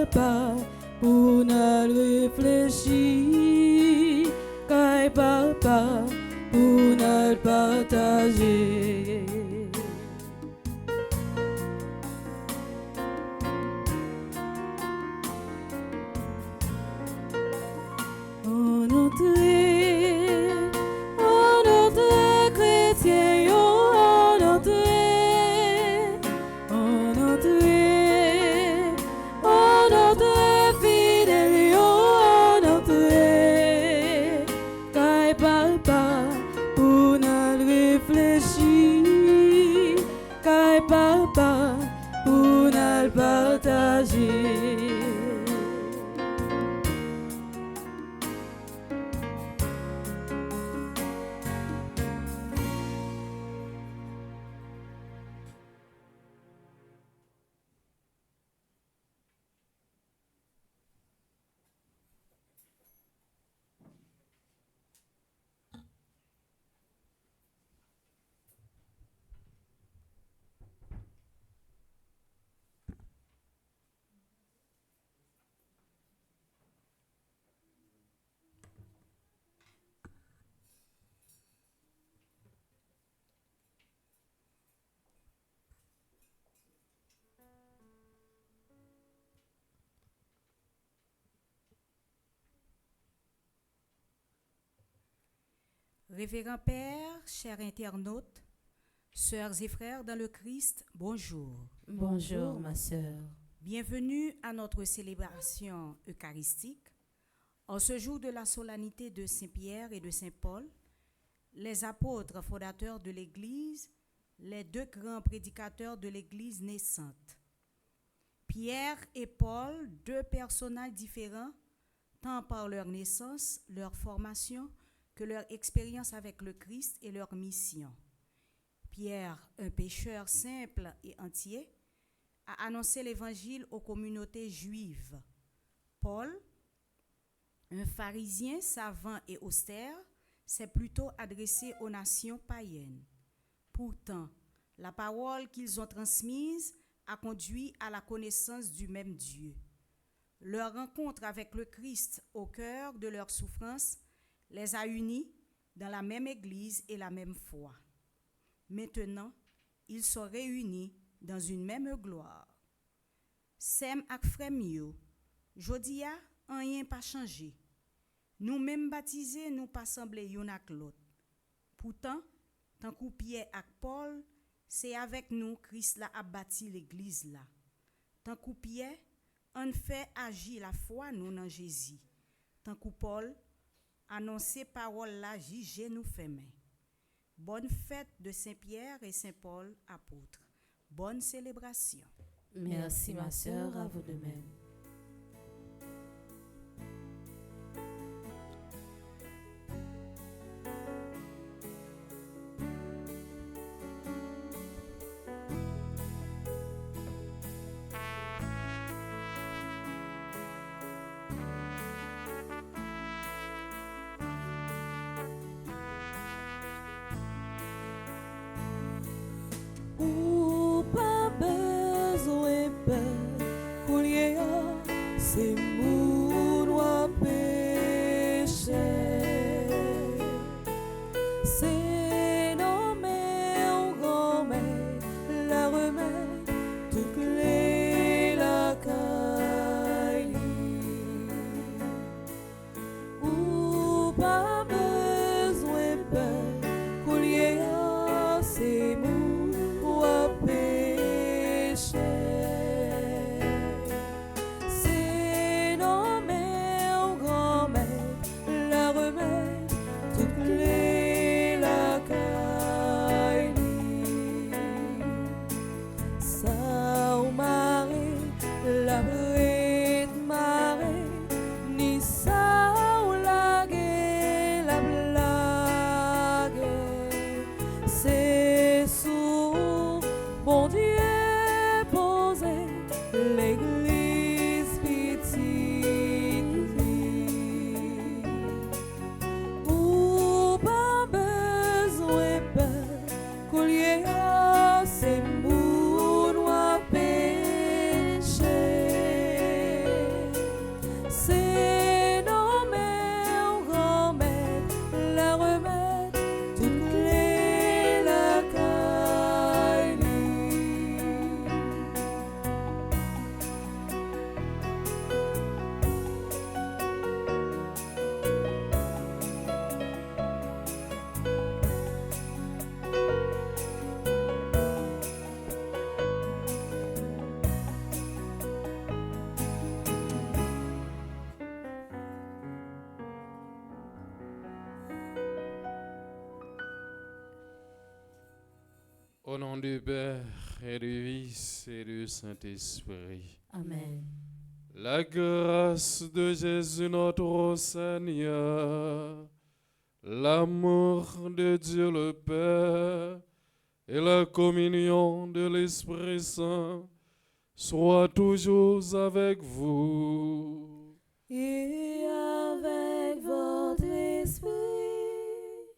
papa, on a réfléchi, kai papa, on a partagé. On entre chrétien, on entre fidèle, on entre kai papa, on a réfléchi, kai papa, on a partagé. Révérend Père, chers internautes, sœurs et frères dans le Christ, bonjour. Bonjour ma sœur. Bienvenue à notre célébration eucharistique. En ce jour de la solennité de Saint-Pierre et de Saint-Paul, les apôtres fondateurs de l'Église, les deux grands prédicateurs de l'Église naissante. Pierre et Paul, deux personnages différents, tant par leur naissance, leur formation, que leur expérience avec le Christ et leur mission. Pierre, un pécheur simple et entier, a annoncé l'évangile aux communautés juives. Paul, un pharisien savant et austère, s'est plutôt adressé aux nations païennes. Pourtant, la parole qu'ils ont transmise a conduit à la connaissance du même Dieu. Leur rencontre avec le Christ au cœur de leur souffrance les a unis dans la même Église et la même foi. Maintenant, ils sont réunis dans une même gloire. Sem ak frèm yo, jodia, rien pas changé. Nous même baptisés, nous pas semblé yon ak l'autre. Pourtant, tant que Pierre ak Paul, c'est avec nous Christ l'a bâti l'église là. Tant que Pierre, on fait agir la foi nous dans Jésus. Tant que Paul, annoncer parole là, juger nous fait main. Bonne fête de Saint-Pierre et Saint-Paul, apôtres. Bonne célébration. Merci ma sœur, à vous de même. Ou pas besoin peur, coulier, c'est mon roi péché. C'est nommé en grand-mère, la remède, toutes les la caille. Ou pas besoin peur, coulier, c'est mon c'est mon roi péché. nom du Père et du Fils et du Saint-Esprit. Amen. La grâce de Jésus notre Seigneur, l'amour de Dieu le Père et la communion de l'Esprit Saint soient toujours avec vous. Et avec votre esprit.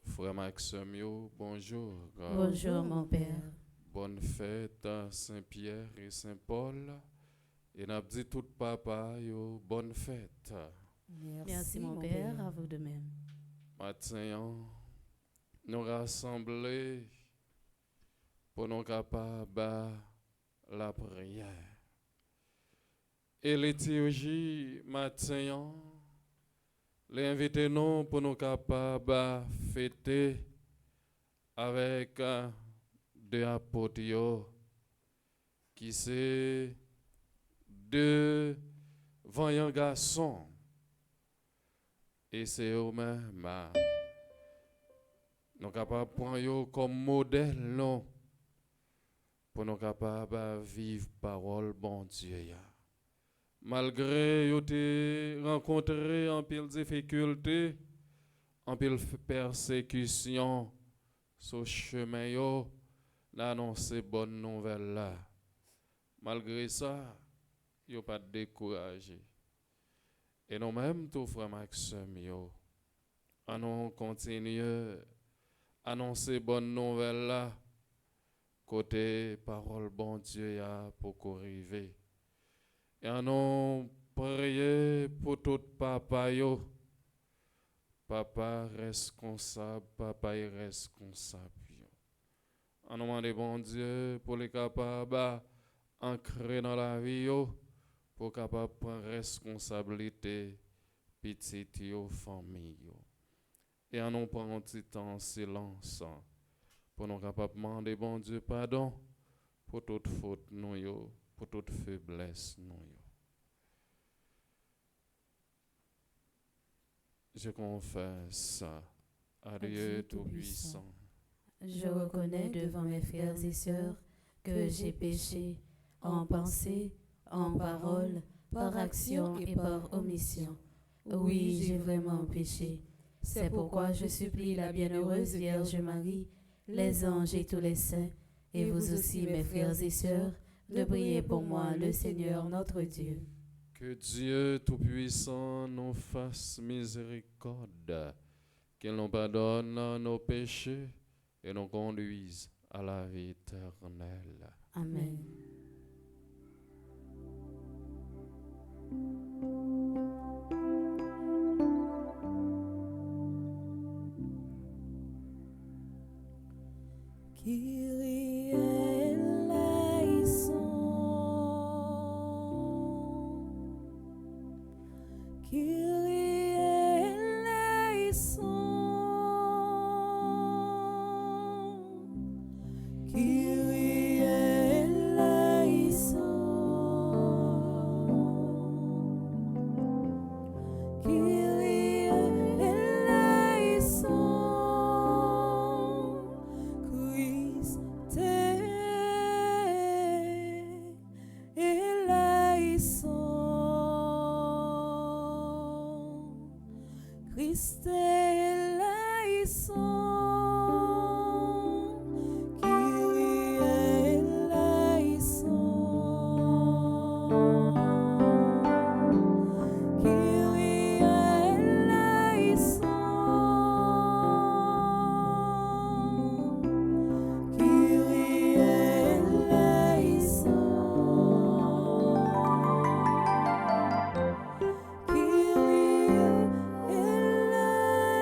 Frère Maxime, bonjour. Bonjour mon Père. Bonne fête à Saint-Pierre et Saint-Paul. Et n'a dit tout papa, bonne fête. Merci mon Père, à vous de même. Matin, nous rassemblés pour nous capables la prière. Et liturgie matin, les invités nous pour nous capables fêter avec deux apôtres qui c'est deux vaillants garçons. Et c'est eux-mêmes, nous sommes capables de prendre comme modèle non, pour nous capables de vivre parole bon Dieu. Malgré qu'ils ont rencontré en pile difficulté, en pile persécution, sur chemin yo, d'annoncer bonne nouvelle là. Malgré ça, ils n'ont pas découragé. Et nous-mêmes, tout frère Maxime, nous continuons à annoncer bonne nouvelle là, côté parole bon Dieu pour qu'on arrive. Et nous prions pour tout papa yo. Papa responsable, papa irresponsable. On demande bon Dieu pour les capables ancrer dans la vie yo, pour capable prendre responsabilité petite yo famille yo. Et on nous prend un petit temps en silence pour nous capable demander bon Dieu pardon pour toute faute nous yo, pour toute faiblesse nous yo. Je confesse à Dieu Tout-Puissant. Je reconnais devant mes frères et sœurs que j'ai péché en pensée, en parole, par action et par omission. Oui, j'ai vraiment péché. C'est pourquoi je supplie la bienheureuse Vierge Marie, les anges et tous les saints, et vous aussi mes frères et sœurs, de prier pour moi le Seigneur notre Dieu. Que Dieu Tout-Puissant nous fasse miséricorde, qu'il nous pardonne nos péchés et nous conduise à la vie éternelle. Amen. Kyrie eleison. Kyrie eleison. Kyrie eleison. Kyrie eleison. Christe eleison. Christe eleison. Kyrie eleison. Kyrie eleison. Kyrie eleison. Kyrie eleison.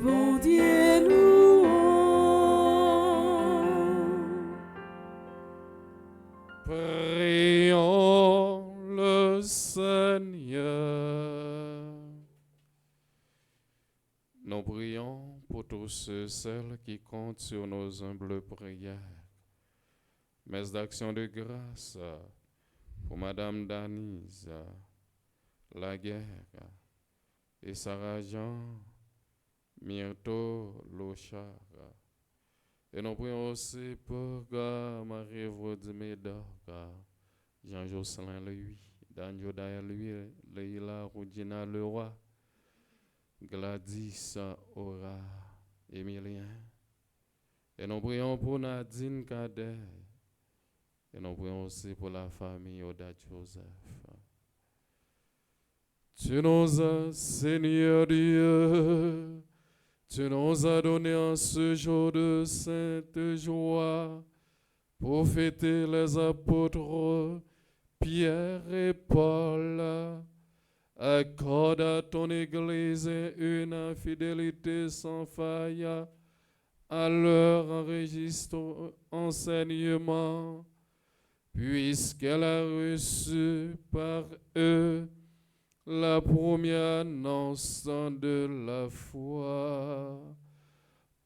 bon Dieu, louons. Prions le Seigneur. Nous prions pour tous ceux, celles qui comptent sur nos humbles prières. Messe d'action de grâce pour Madame Danise, Laguerre et Sarah Jean, Myrto Lochard. Et nous prions aussi pour Marie-Vaude Médor, Jean-Jocelyn Louis, Daniel Daïa Louis, Leila Roudina Leroy, Gladys Aura, Emilien. Et nous prions pour Nadine Kader. Et nous prions aussi pour la famille Oda Joseph. Tu nous as, Seigneur Dieu, tu nous as donné en ce jour de sainte joie pour fêter les apôtres Pierre et Paul. Accorde à ton Église une fidélité sans faille à leur enseignement, puisqu'elle a reçu par eux la première annonce de la foi.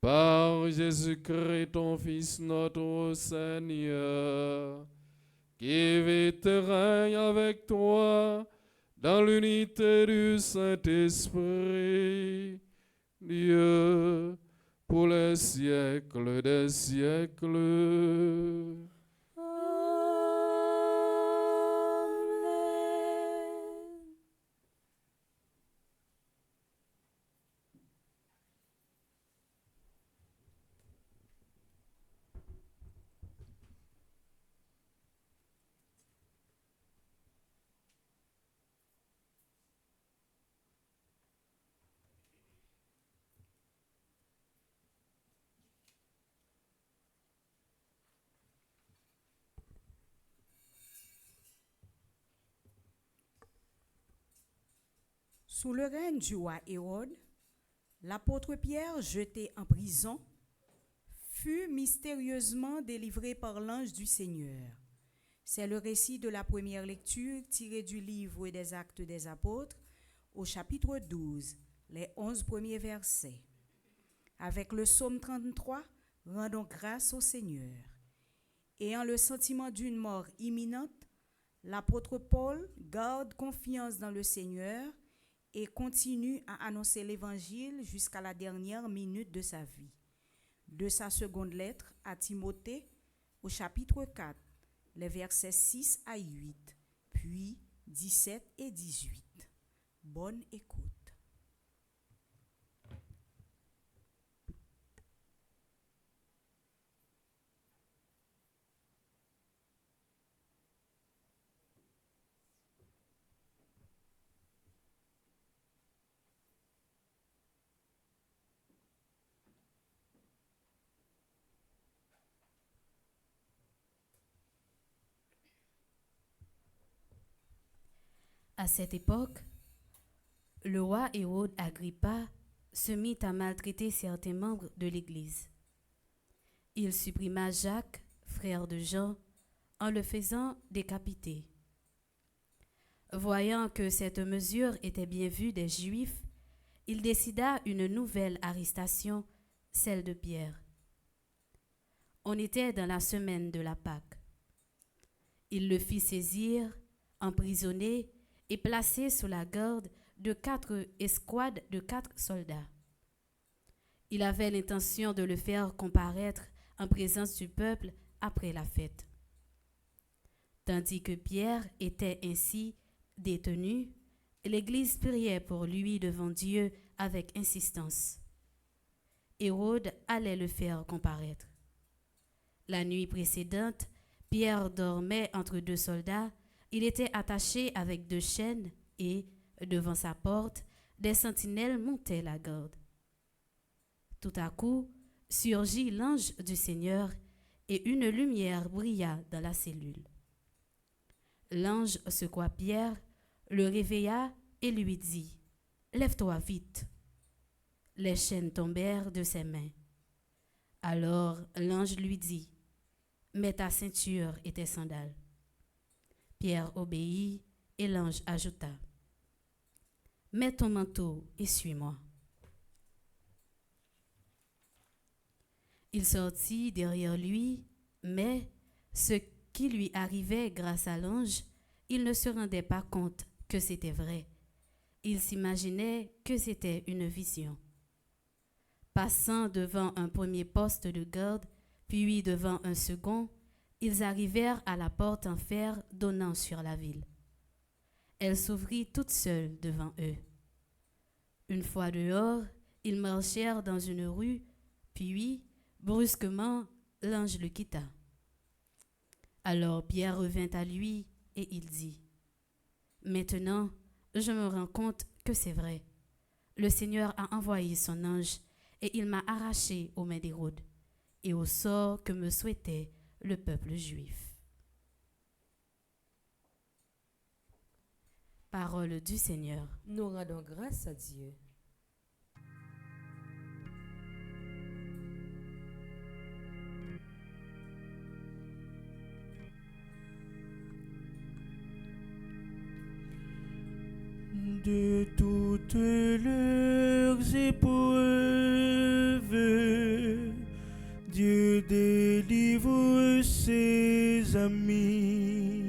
Par Jésus-Christ, ton Fils, notre Seigneur, qui vit et règne avec toi dans l'unité du Saint-Esprit, Dieu, pour les siècles des siècles. Sous le règne du roi Hérode, l'apôtre Pierre, jeté en prison, fut mystérieusement délivré par l'ange du Seigneur. C'est le récit de la première lecture tirée du livre des Actes des Apôtres au chapitre 12, les 11 premiers versets. Avec le psaume 33, rendons grâce au Seigneur. Ayant le sentiment d'une mort imminente, l'apôtre Paul garde confiance dans le Seigneur et continue à annoncer l'Évangile jusqu'à la dernière minute de sa vie. De sa seconde lettre à Timothée, au chapitre 4, les versets 6 à 8, puis 17 et 18. Bonne écoute. À cette époque, le roi Hérode Agrippa se mit à maltraiter certains membres de l'Église. Il supprima Jacques, frère de Jean, en le faisant décapiter. Voyant que cette mesure était bien vue des Juifs, il décida une nouvelle arrestation, celle de Pierre. On était dans la semaine de la Pâque. Il le fit saisir, emprisonner et placé sous la garde de 4 escouades de 4 soldats. Il avait l'intention de le faire comparaître en présence du peuple après la fête. Tandis que Pierre était ainsi détenu, l'Église priait pour lui devant Dieu avec insistance. Hérode allait le faire comparaître. La nuit précédente, Pierre dormait entre 2 soldats. Il était attaché avec 2 chaînes et, devant sa porte, des sentinelles montaient la garde. Tout à coup, surgit l'ange du Seigneur et une lumière brilla dans la cellule. L'ange secoua Pierre, le réveilla et lui dit « Lève-toi vite ». Les chaînes tombèrent de ses mains. Alors l'ange lui dit, « Mets ta ceinture et tes sandales. » Pierre obéit et l'ange ajouta, « Mets ton manteau et suis-moi. » Il sortit derrière lui, mais ce qui lui arrivait grâce à l'ange, il ne se rendait pas compte que c'était vrai. Il s'imaginait que c'était une vision. Passant devant un premier poste de garde, puis devant un second, ils arrivèrent à la porte en fer donnant sur la ville. Elle s'ouvrit toute seule devant eux. Une fois dehors, ils marchèrent dans une rue, puis, brusquement, l'ange le quitta. Alors Pierre revint à lui et il dit, « Maintenant, je me rends compte que c'est vrai. Le Seigneur a envoyé son ange et il m'a arraché aux mains d'Hérode et au sort que me souhaitait le peuple juif. » Parole du Seigneur. Nous rendons grâce à Dieu. De toutes leurs épreuves, Dieu délivre ses amis.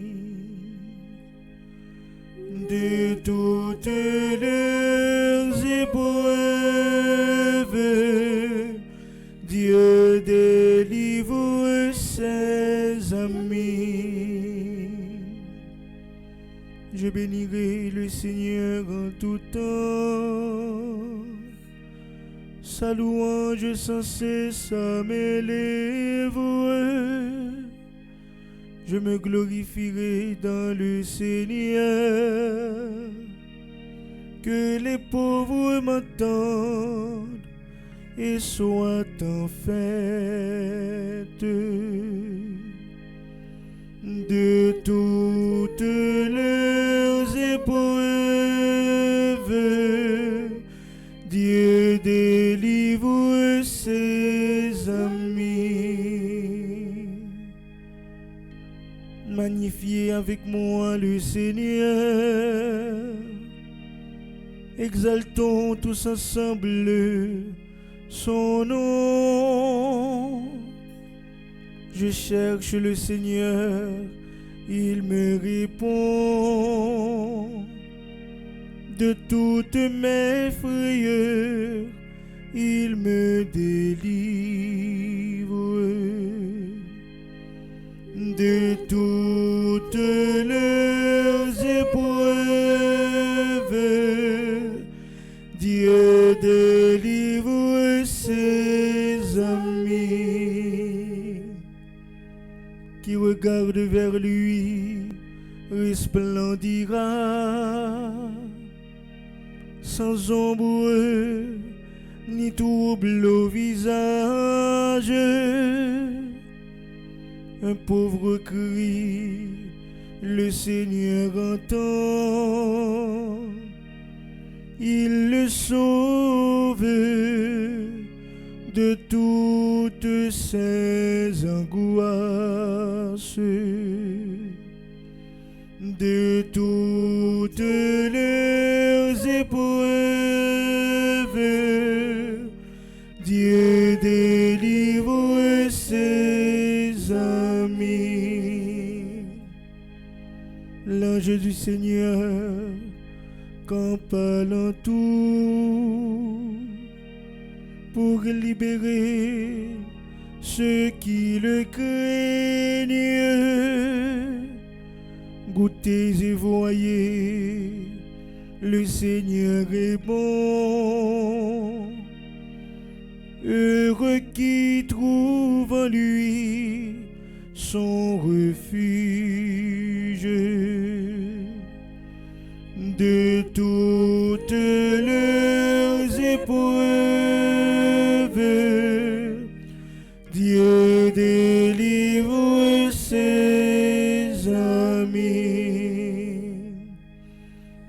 De toutes leurs épreuves, Dieu délivre ses amis. Je bénirai le Seigneur en tout temps. Sa louange sans cesse m'élèvera. Je me glorifierai dans le Seigneur. Que les pauvres m'entendent et soient en fête. De toutes leurs épreuves, Dieu délivre ses amis. Magnifiez avec moi le Seigneur. Exaltons tous ensemble son nom. Je cherche le Seigneur, il me répond. De toutes mes frayeurs, il me délivre. De toutes leurs épreuves, Dieu délivre ses amis. Qui regarde vers lui resplendira, sans ombre ni trouble au visage. Un pauvre cri, le Seigneur entend, il le sauve de toutes ses angoisses. De toutes leurs épreuves, Dieu délivre ses amis. L'ange du Seigneur campe alentour pour libérer ceux qui le craignent. Goûtez et voyez, le Seigneur est bon. Heureux qui trouve en lui son refuge. De toutes leurs épreuves, Dieu délivre ses amis.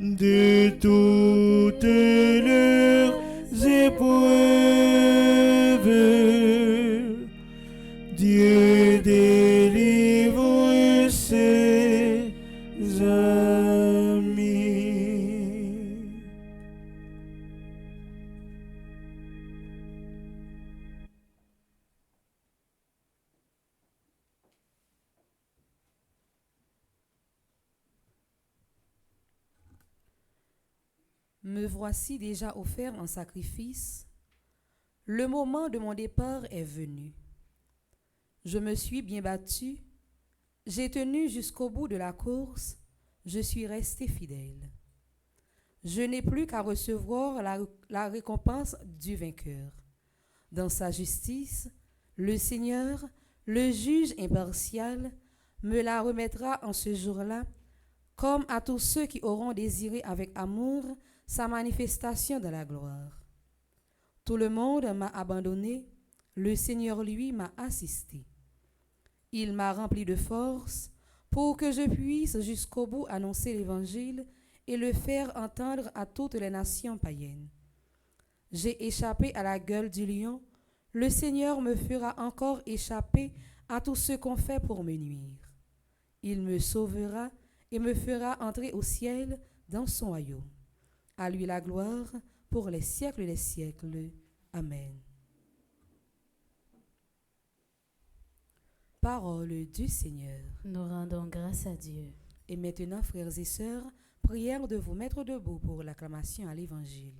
De toutes leurs épreuves, Me voici déjà offert en sacrifice. Le moment de mon départ est venu. Je me suis bien battu. J'ai tenu jusqu'au bout de la course. Je suis resté fidèle. Je n'ai plus qu'à recevoir la récompense du vainqueur. Dans sa justice, le Seigneur, le juge impartial, me la remettra en ce jour-là, comme à tous ceux qui auront désiré avec amour sa manifestation dans la gloire. Tout le monde m'a abandonné, le Seigneur, lui, m'a assisté. Il m'a rempli de force pour que je puisse jusqu'au bout annoncer l'Évangile et le faire entendre à toutes les nations païennes. J'ai échappé à la gueule du lion, le Seigneur me fera encore échapper à tout ce qu'on fait pour me nuire. Il me sauvera et me fera entrer au ciel dans son royaume. À lui la gloire pour les siècles des siècles. Amen. Parole du Seigneur. Nous rendons grâce à Dieu. Et maintenant, frères et sœurs, prière de vous mettre debout pour l'acclamation à l'Évangile.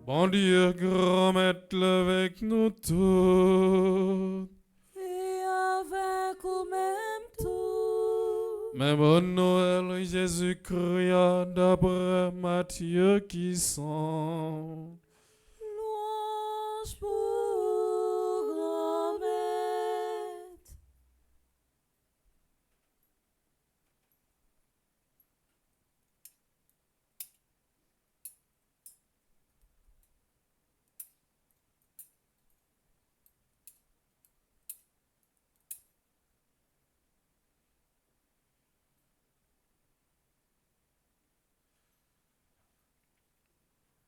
Bon Dieu, grand maître avec nous tous. Et avec vous-même tout. Même au Noël, Jésus-Christ, d'après Matthieu qui sont. Louange pour grand-maître.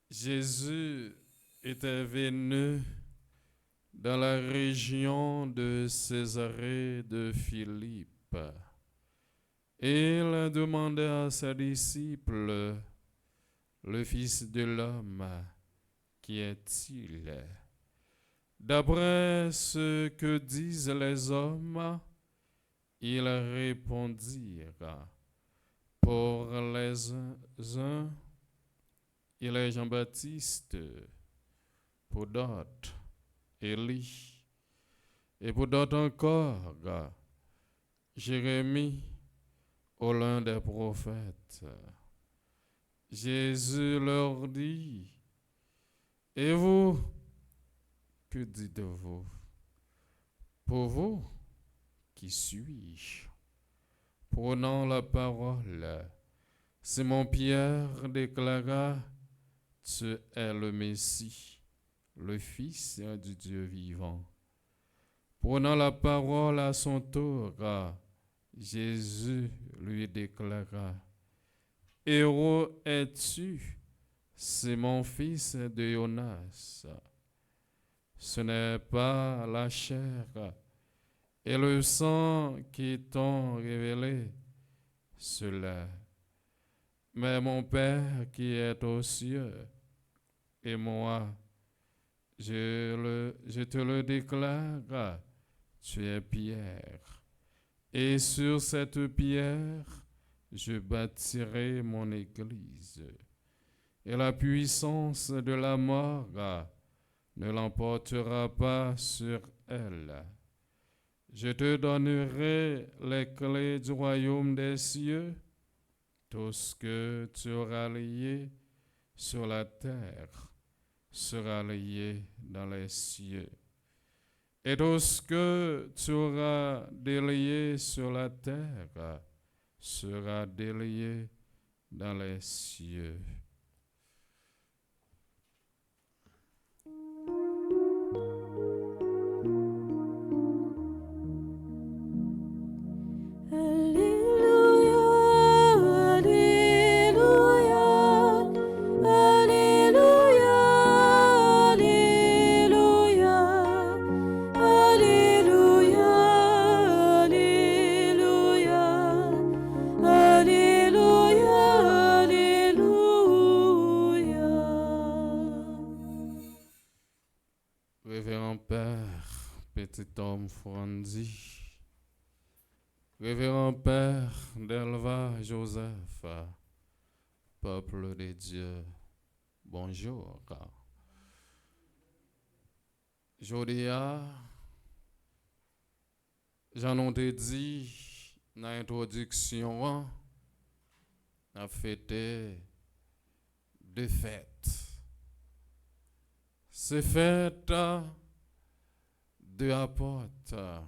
Jésus était venu dans la région de Césarée de Philippe. Et il a demandé à ses disciples, le Fils de l'homme, qui est-il? D'après ce que disent les hommes, ils répondirent, pour les uns, il est Jean-Baptiste, pour d'autres, Élie, et pour d'autres encore, Jérémie, ou l'un des prophètes. Jésus leur dit, et vous, que dites-vous? Pour vous, qui suis-je? Prenant la parole, Simon-Pierre déclara, tu es le Messie, le Fils du Dieu vivant. Prenant la parole à son tour, Jésus lui déclara, Héros es-tu, c'est mon fils de Jonas. Ce n'est pas la chair et le sang qui t'ont révélé cela, mais mon Père qui est aux cieux. Et moi, je te le déclare, tu es Pierre. Et sur cette pierre, je bâtirai mon église. Et la puissance de la mort ne l'emportera pas sur elle. Je te donnerai les clés du royaume des cieux. Tout ce que tu auras lié sur la terre sera lié dans les cieux. Et tout ce que tu auras délié sur la terre sera délié dans les cieux. Révérend Père Delva Joseph, peuple de Dieu, bonjour. Jodia, j'en ai dit dans l'introduction, a fêté deux fêtes. Ces fêtes de apôtres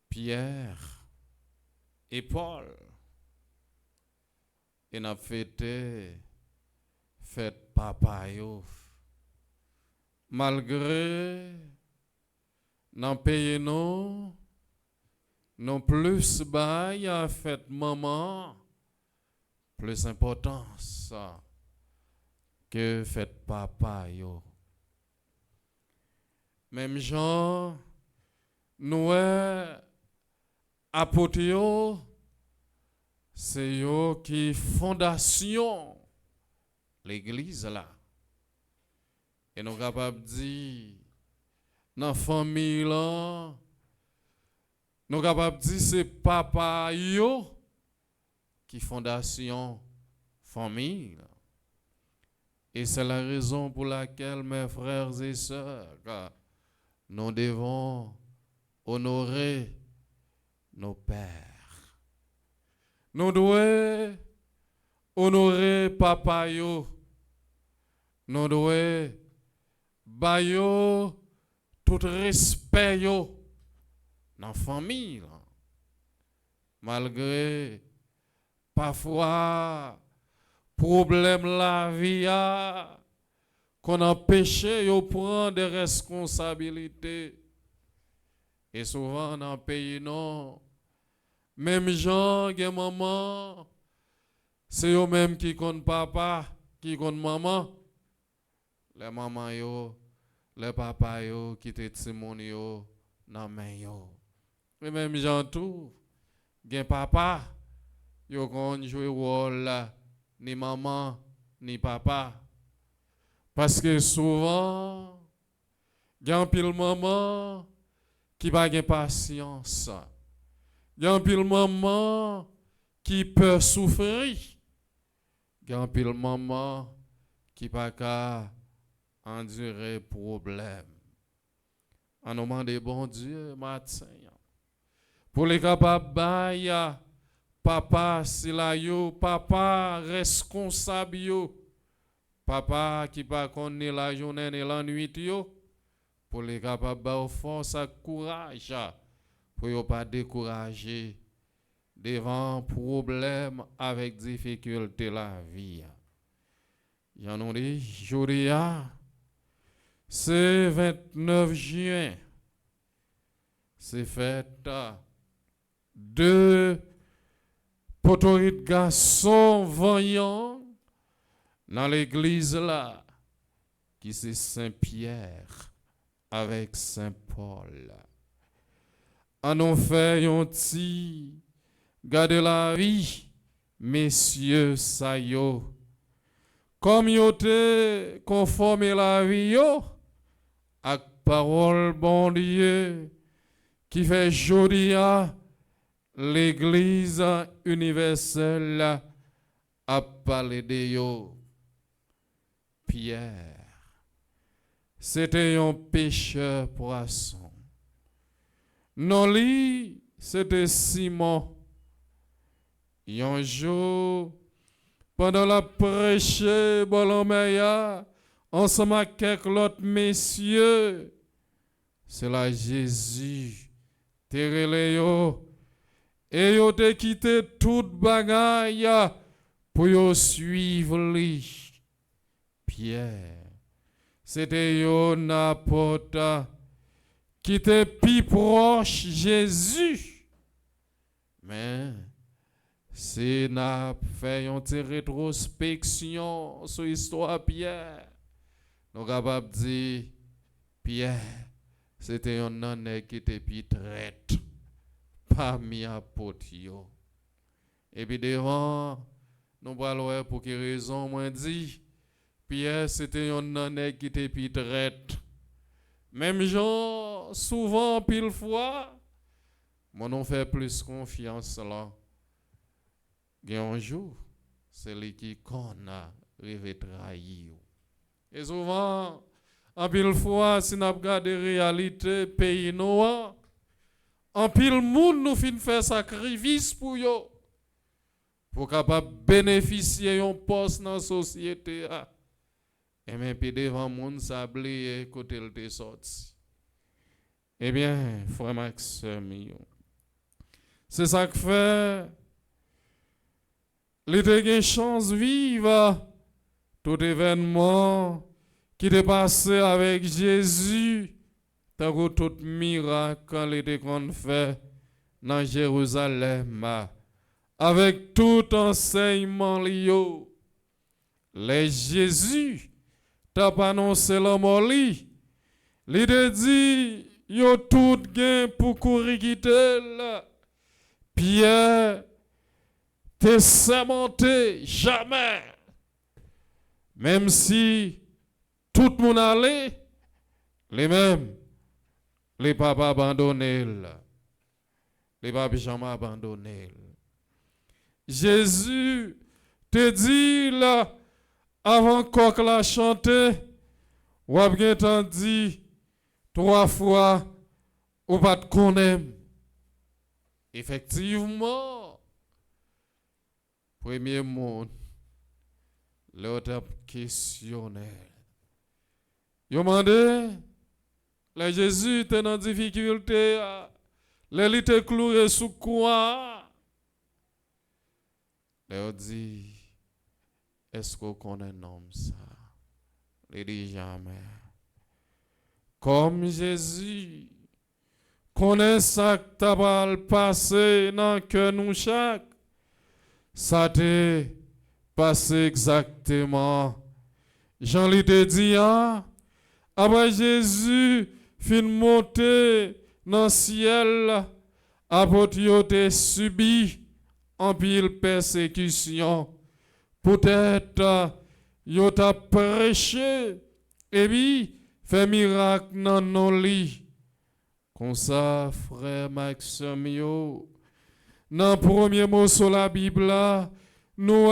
Pierre et Paul. Et n'a fêté fête papa yo. Malgré n'en payer non plus bail à fête maman plus importance que fête papa yo. Même Jean nous apôtre yo, c'est yo qui fondation l'église là. Et nous capables dire dans famille là, nous capables dire c'est papa yo qui fondation famille là. Et c'est la raison pour laquelle mes frères et sœurs, nous devons honorer nos pères. Nous devons honorer papa yo. Nous devons bailler tout respect yo dans la famille. Malgré parfois problème la vie qu'on empêche yo prendre des responsabilités. Et souvent dans le pays non, même gens qui maman, c'est eux même qui comptent papa, qui comptent maman. Les mamans yo, les papas yo qui te timon yo dans main yo. Et même gens tout, gen papa, yo kon jouer rôle ni maman ni papa. Parce que souvent, gen pile maman qui pas gen patience. Gen pile maman qui peut souffrir. Gen pile maman qui pas ka endurer problème. En nom de bon Dieu matin. Pour les capables bail papa silayo, papa responsable yo. Papa qui pas connaît la journée et la nuit yo. Pour les capables de force et courage pour ne pas décourager devant problème avec difficulté la vie. J'en ai dit, Jodia, c'est 29 juin, c'est fête de poteries de garçons voyants dans l'église là, qui c'est Saint-Pierre avec Saint-Paul. En ont fait un petit garder la vie, messieurs sayo. Comme yo te conforme la vie yo, avec parole bon Dieu, qui fait jodia l'église universelle a parlé de yo. Pierre. C'était un pêcheur poisson. Non li, c'était Simon. Un jour, pendant la prêche, Boloméa, ensemble avec quelques autres messieurs, c'est là Jésus, Téréléo, et yo te quitté toute bagaille pour yo suivre lui. Pierre. C'était un apôtre qui était plus proche Jésus. Mais c'est n'a fait une rétrospection sur l'histoire Pierre. Nous sommes capables de dire Pierre, c'était un homme qui était plus traite parmi les apôtres. Et puis devant, nous parlons pour quelle raison, moi dit Pierre, c'était un homme qui était plus traite. Même gens, souvent, pile fois, Moi, on fait plus confiance là. Un jour, c'est lui qui qu'on a rêvé trahir. Et souvent, en pile fois, si nous regardons la réalité pays noir, en pile monde nous fin faire sacrifice pour yo, pour capable bénéficier d'un poste dans la société. Et même puis devant monde sablé côté le te sorti. Eh bien, frère Maxime, c'est ça que fait. Il a une chance de vivre tout événement qui est passé avec Jésus, tant que tout miracle quand il était fait dans Jérusalem, avec tout enseignement lié. Les Jésus t'a pas annoncé la mort li. Il a dit yo tout gain pour courir quitter là. Pierre t'es sémenté jamais. Même si tout le monde allait, les mêmes, les papas abandonnés, les papas jamais abandonnés. Jésus te dit là, avant qu'on la chante, ou a bien entendu 3 fois, ou pas de connaître. Effectivement, premier monde, l'autre questionnaire. Yo demandé, le Jésus était dans difficulté, il était cloué sous quoi? Il dit, est-ce qu'on connaît un homme ça? Il dit jamais. Comme Jésus connaît ça que t'as passé dans que nous chaque, ça t'est passé exactement. Jean lui te dit, après Jésus fin monter dans le ciel, après tu te subi en pile persécution. Peut-être yo t'a prêché et puis fait miracle dans nos lits. Comme ça, frère Maxime, yo, dans le premier mot sur la Bible, nous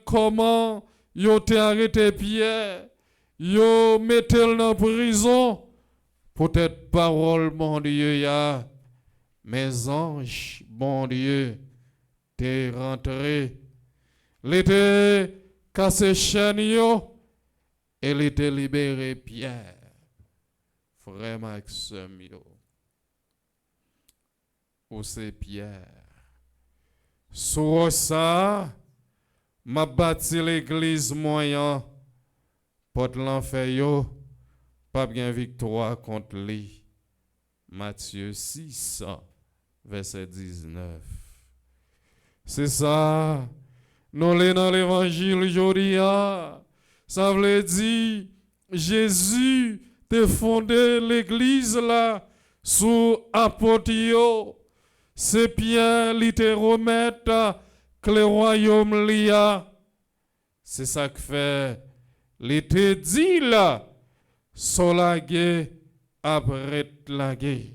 comment yo te arrêté Pierre, yo mettez dans prison, peut-être parole, mon Dieu, ya, mes anges, bon Dieu, t'es rentré, l'été cassé chaîne yo, et l'été libéré Pierre, frère Maxime, yo. Ou c'est Pierre. Sur ça, m'a bâti l'église moyen, porte l'enfer yo, pas bien victoire contre lui. Matthieu 6, verset 19. C'est ça, nous sommes dans l'évangile aujourd'hui, ça veut dire, Jésus a fondé l'église là, sous apôtre. C'est Pierre qui te remet que le royaume lia. C'est ça que fait. Il te dit là, so la guerre après la guerre.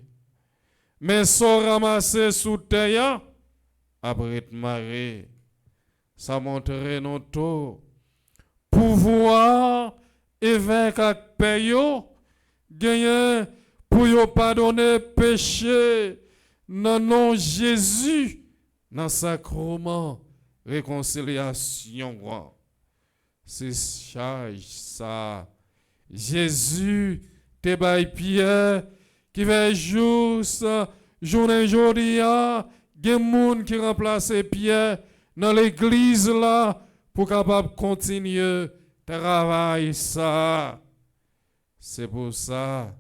Mais so ramasser sous terre après te marrer. Ça montre notre pouvoir évêque ak payo gagner pour yo pardonner péché. Non, non, Jésus, dans sacrement, réconciliation, c'est charge ça. Jésus, te bail Pierre, qui va juste, journée aujourd'hui, il y a des gens qui remplacent Pierre dans l'église là, pour capable continuer travail ça. C'est pour ça,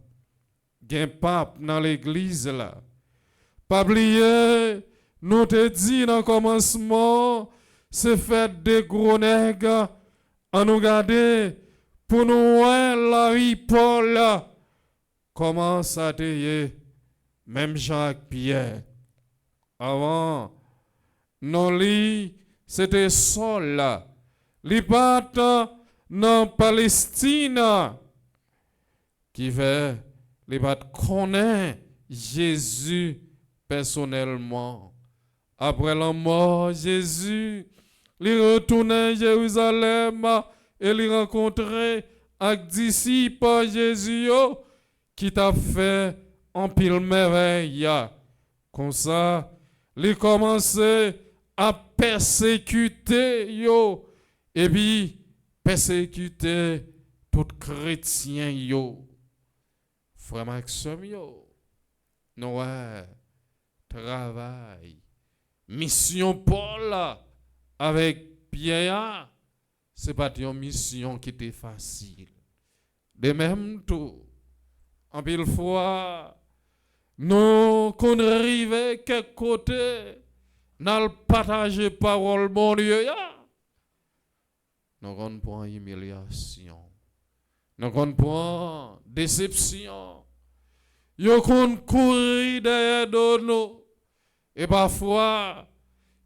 il y a un pape dans l'église là. Pas oublier, nous te dit dans le commencement, c'est fait des gros nègres à nous garder pour nous voir la vie Paul. Comment ça te y même Jacques-Pierre. Avant, non li, c'était Saul là. Li part dans Palestine qui fait, li part connaître Jésus personnellement. Après la mort, Jésus, il retourne à Jérusalem et il rencontre avec disciples Jésus qui t'a fait en pile merveille. Comme ça, il commençait à persécuter yo et puis persécuter tout chrétien yo. Frère Maxime yo, Noël, travail, mission Paul avec Pierre, c'est pas une mission qui était facile. De même tout, en pile fois, nous qu'on arrive quelque côté, nous partager parole bon Dieu nous on prend humiliation, nous on prend déception, yo qu'on courir derrière nous et parfois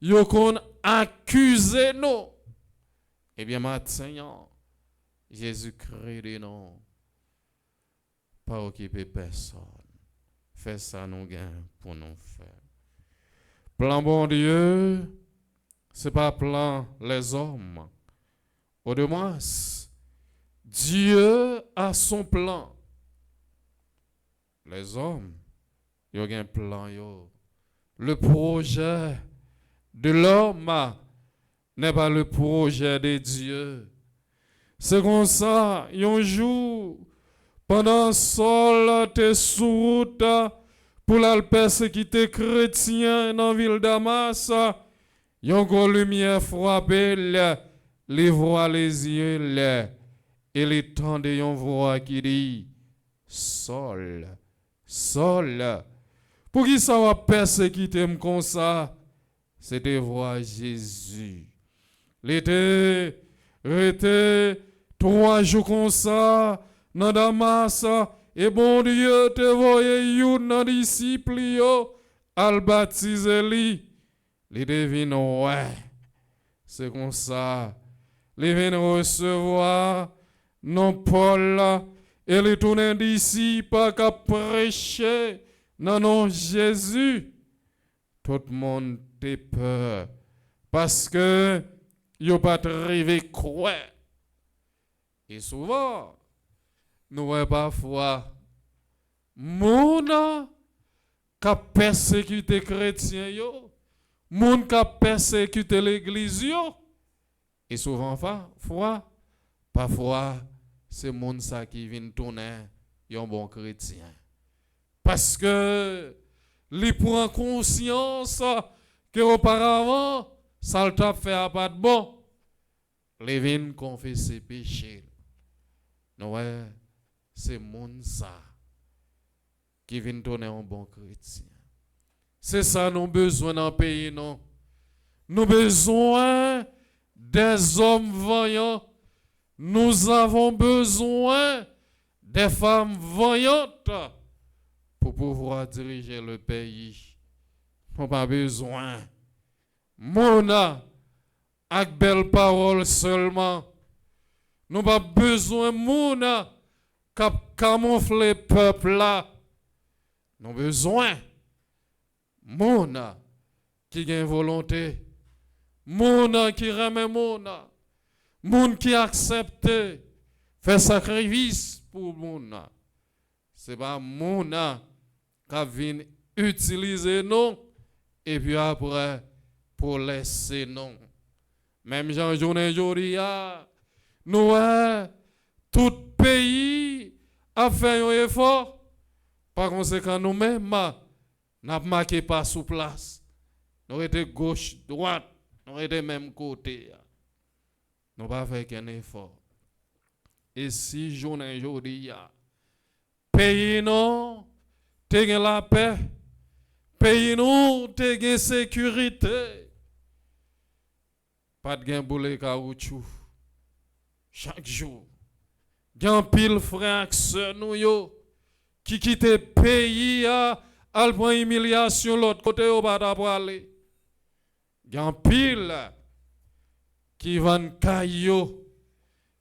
yo qu'on accuse nous. Eh bien maintenant, Jésus-Christ dit non, pas occuper personne. Fais ça nous gain pour nous faire. Plan bon Dieu, c'est pas plan les hommes. Au moins, Dieu a son plan. Les hommes, ils ont un plan. Le projet de l'homme n'est pas le projet de Dieu. C'est comme ça, un jour, pendant Saul était sous route pour la persécuter chrétien dans la ville Damas, il y a une lumière frappée, les voix les yeux, et les temps de une voix qui dit Saul, Saul, pour qui ça va persécuter comme ça? C'était voir Jésus. L'été, 3 jours comme ça, dans Damas, et bon Dieu te voyait yon dans disciple yo, al baptiser li. Li devine ouais. C'est comme ça. Li vient recevoir non Paul et li tourne disciple qui prêché dans nom Jésus. Tout le monde te peur parce que yo pas arrivé quoi. Et souvent nous voyons parfois moun qui a persécuté les chrétiens, moun qui a persécuté l'église, et souvent, parfois, c'est moun ça qui vient tourner un bon chrétien. Parce que il prend conscience que auparavant, ça le t'a fait à pas de bon. Il vient confesser péché. Ouais. C'est moun ça qui vient donner un bon chrétien. C'est ça nous besoin dans le pays, non? Nous besoin des hommes voyants. Nous avons besoin des femmes voyantes pour pouvoir diriger le pays. Nous n'avons pas besoin. Mona, avec belles paroles seulement. Nous n'avons pas besoin Mona cap camoufler peuple là. Nous avons besoin Mona qui a une volonté, Mona qui remet Mona, Mona qui accepte faire sacrifice pour Mona. C'est pas Mona qui vient utiliser nous et puis après pour laisser nous. Même Jean-Journée aujourd'hui, nous tout pays a fait un effort. Par conséquent, nous-mêmes, nous n'avons marqué pas sous place. Nous étions gauche, droite, nous étions même côté. Nous n'avons pas fait qu'un effort. Et si journée aujourd'hui, pays nous, t'es la paix, pays nous, t'es sécurité. Pas de gain boulet caoutchouc. Chaque jour. Gan pile frère sœur nous yo qui quitte pays al prend humiliation l'autre côté au pas aller. Gan pile qui vend caillou,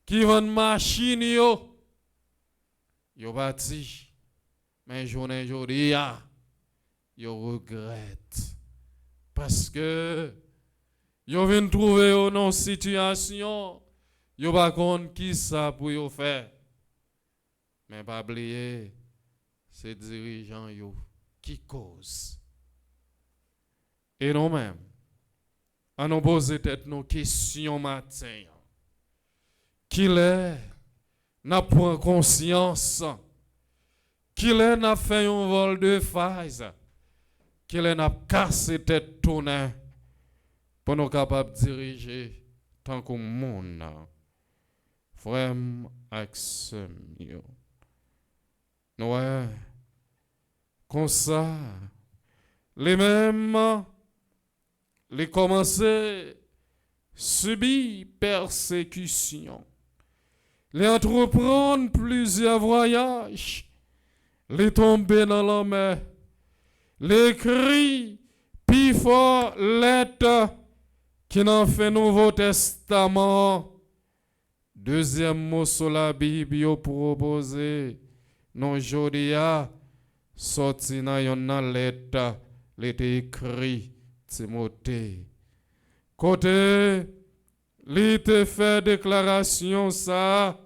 qui vend machine yo bâti mais journée jodi yo regrette parce que yo vient trouver une situation, yo pas compte qui ça pour yo faire. Mais pas oublier, c'est dirigeants yo qui cause. Et nous-mêmes, à nous poser tête nos questions matin. Qu'il est, n'a pris conscience, qu'il est, n'a fait un vol de phase, qu'il est, n'a cassé tête tournée pour nous capables de diriger tant que monde. Frère, accès mieux. Ouais, comme ça, les mêmes, les commencer subir persécution, les entreprendre plusieurs voyages, les tomber dans la mer, les cris, puis fort lettres qui n'en fait Nouveau Testament. Deuxième mot sur la Bible proposé, non jodia, sorti dans une lettre, l'été écrit Timothée. Côté, l'été fait déclaration ça,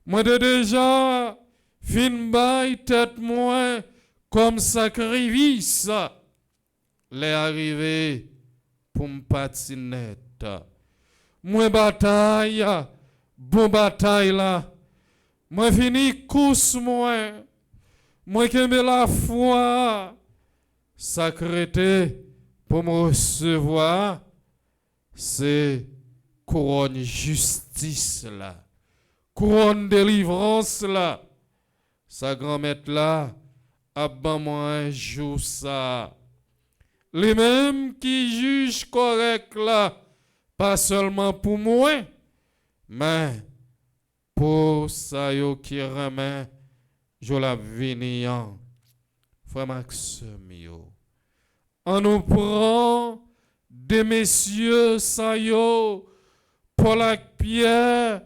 moi de déjà fin bail tête moi comme sacrifice, les arrivé pour me patinette. Moi bataille, bon bataille là, moi fini course moi qui me la foi, sacrété pour me recevoir, c'est couronne justice là, couronne délivrance là. Sa grand-mère là, a ban moi un jour ça. Les mêmes qui jugent correct là, pas seulement pour moi, mais pour ça yo qui remet, je la venir. Frère Maxime yo. On nous prend des messieurs ça yo, Paul et Pierre,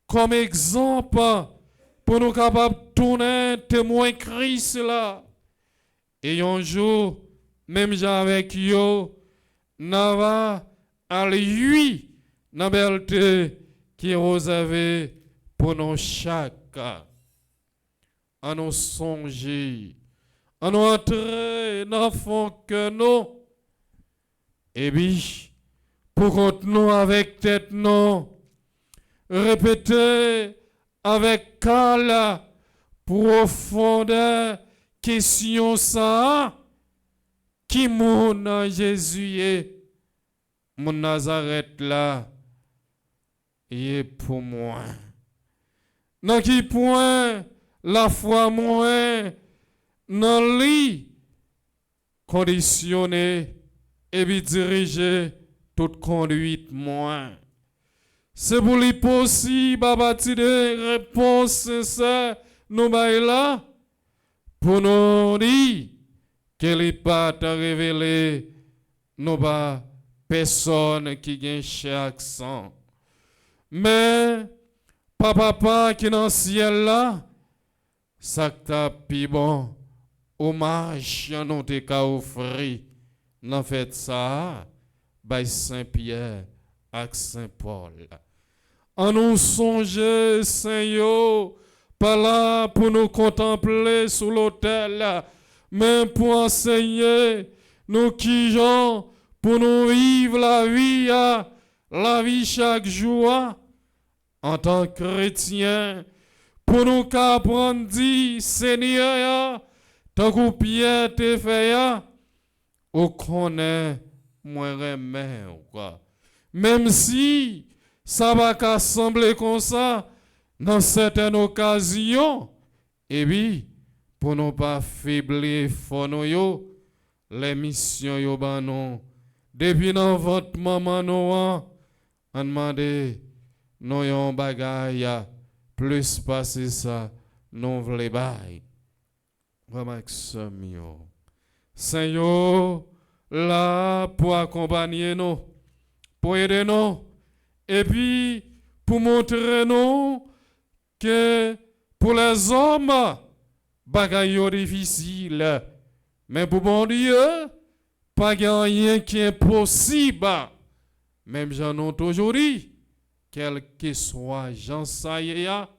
comme exemple pour nous capables de tourner témoin Christ là. Et un jour, même avec yo, n'ava à lui, na belleté qui réservé pour nous chaque. À nous songer, à nous entrer dans le fond que nous. Et puis, pour continuer avec tête non, répéter avec calme, profondeur, question ça, qui mon Jésus est, mon Nazareth là, il est pour moi. Dans qui point la foi moins, dans lui, conditionné, et puis diriger toute conduite moins. C'est pour lui possible à bâtir des réponses sincères, nous là, pour nous dire qu'elle n'est pas révélé, nous pas personne qui gagne chaque sang. Mais, papa qui est dans le ciel là, ça t'a pi bon, hommage à nous t'es offrir. N'en fait ça, by Saint-Pierre et Saint-Paul. En nous songer, Seigneur, pas là pour nous contempler sous l'autel, mais pour enseigner nous qui gens, pour nous vivre la vie chaque jour, en tant que chrétien, pour nous qu'apprendre dit, Seigneur, tant que Pierre te fait, ou connaît moins remè quoi. Même si ça va sembler comme ça dans certaines occasions, et puis pour ne pas faiblir fono yo, les missions yo ban non. Depuis dans votre maman nous on demande non yon bagay plus passer ça non vle bay. Vraiment que ça mio. Seigneur, là pour accompagner nous, pour aider nous, et puis pour montrer nous que pour les hommes, bagaille difficile, Mais pour bon Dieu, pas rien qui est impossible. Même j'en ai aujourd'hui, quel que soit Jean Saïa,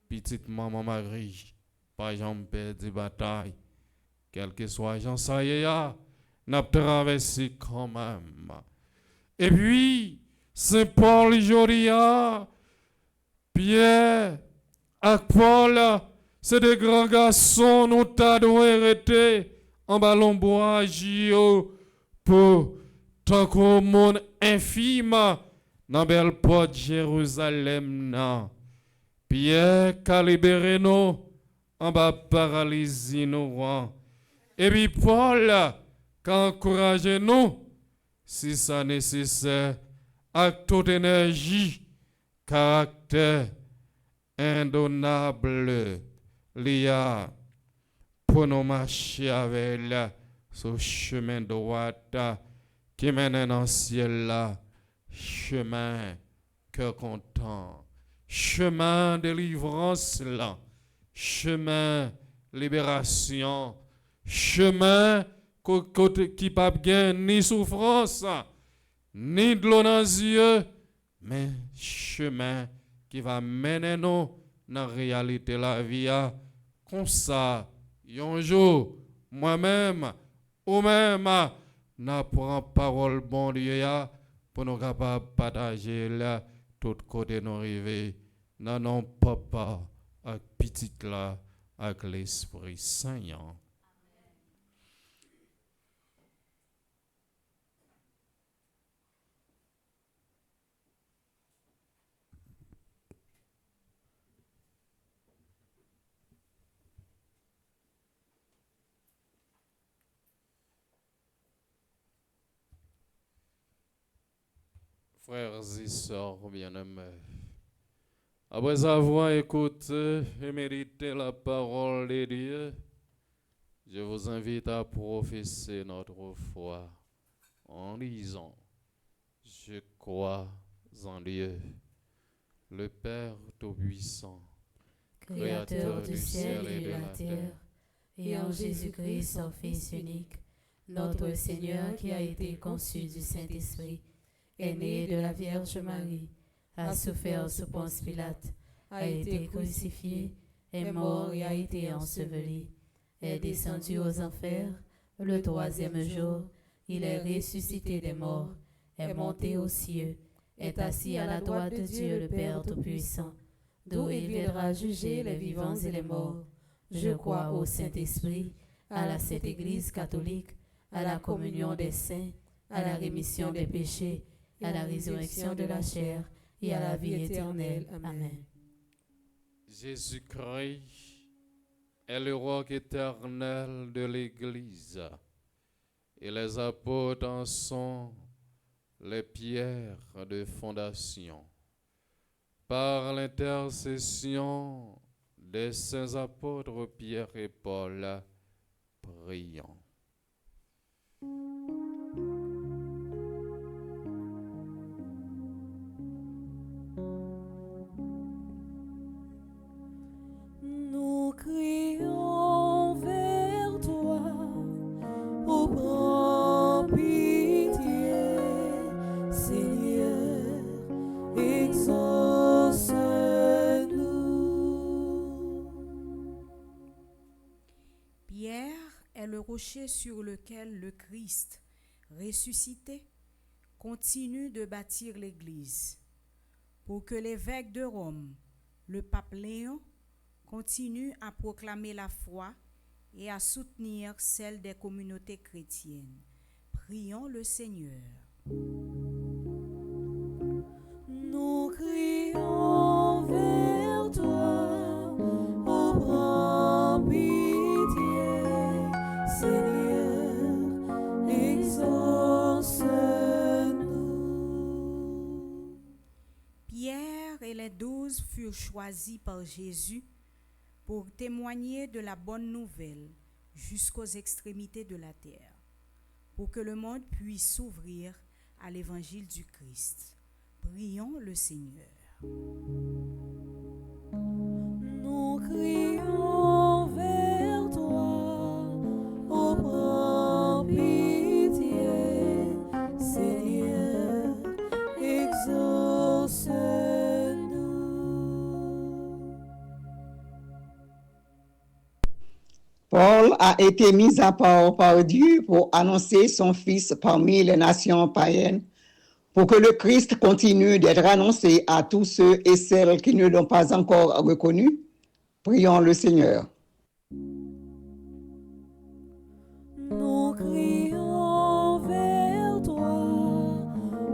petite maman Marie, pas j'en perdu bataille. Quel que soit Jean Saïa, n'a traversé quand même. Et puis, Saint Paul Joria, Pierre, et Paul, c'est des grands garçons, nous t'adorons arrêter en ballon bois, pour tant qu'au monde infime, dans belle porte Jérusalem, Pierre, qu'a libéré nous, en bas paralysie nous. Et puis Paul, qu'a encouragé nous, si ça nécessaire, avec toute énergie, caractère indonnable, l'IA, pour nous marcher avec ce chemin droit qui mène dans le ciel là, chemin cœur content, chemin délivrance là, chemin libération, chemin qui pas bien ni souffrance, ni de l'eau dans les yeux, mais chemin qui va mener nous dans la réalité de la vie. Comme ça, un jour, moi-même, ou même, nous prenons parole bon Dieu pour nous capables de partager là, tout côté nous arriver. Dans nos papa, avec petit là, avec l'Esprit Saint. Frères et sœurs bien-aimés, après avoir écouté et médité la parole de Dieu, je vous invite à professer notre foi en disant: je crois en Dieu, le Père Tout-Puissant, Créateur du ciel et de la terre, et en Jésus-Christ, son Fils unique, notre Seigneur qui a été conçu du Saint-Esprit, est né de la Vierge Marie, a souffert sous Ponce Pilate, a été crucifié, est mort et a été enseveli, est descendu aux enfers, le troisième jour, il est ressuscité des morts, est monté aux cieux, est assis à la droite de Dieu le Père Tout-Puissant, d'où il viendra juger les vivants et les morts. Je crois au Saint-Esprit, à la Sainte Église catholique, à la communion des saints, à la rémission des péchés, à la résurrection de la chair et à la vie éternelle. Amen. Jésus-Christ est le roc éternel de l'Église, et les apôtres en sont les pierres de fondation. Par l'intercession des saints apôtres Pierre et Paul, prions. Nous crions vers toi, ô prends pitié, Seigneur, exauce-nous. Pierre est le rocher sur lequel le Christ, ressuscité, continue de bâtir l'Église, pour que l'évêque de Rome, le pape Léon, continue à proclamer la foi et à soutenir celle des communautés chrétiennes. Prions le Seigneur. Nous crions vers toi, ô prends pitié, Seigneur, exauce-nous. Pierre et les 12 furent choisis par Jésus pour témoigner de la bonne nouvelle jusqu'aux extrémités de la terre, pour que le monde puisse s'ouvrir à l'évangile du Christ. Prions le Seigneur. Nous crions vers toi, ô a été mis à part par Dieu pour annoncer son Fils parmi les nations païennes, pour que le Christ continue d'être annoncé à tous ceux et celles qui ne l'ont pas encore reconnu. Prions le Seigneur. Nous crions vers toi,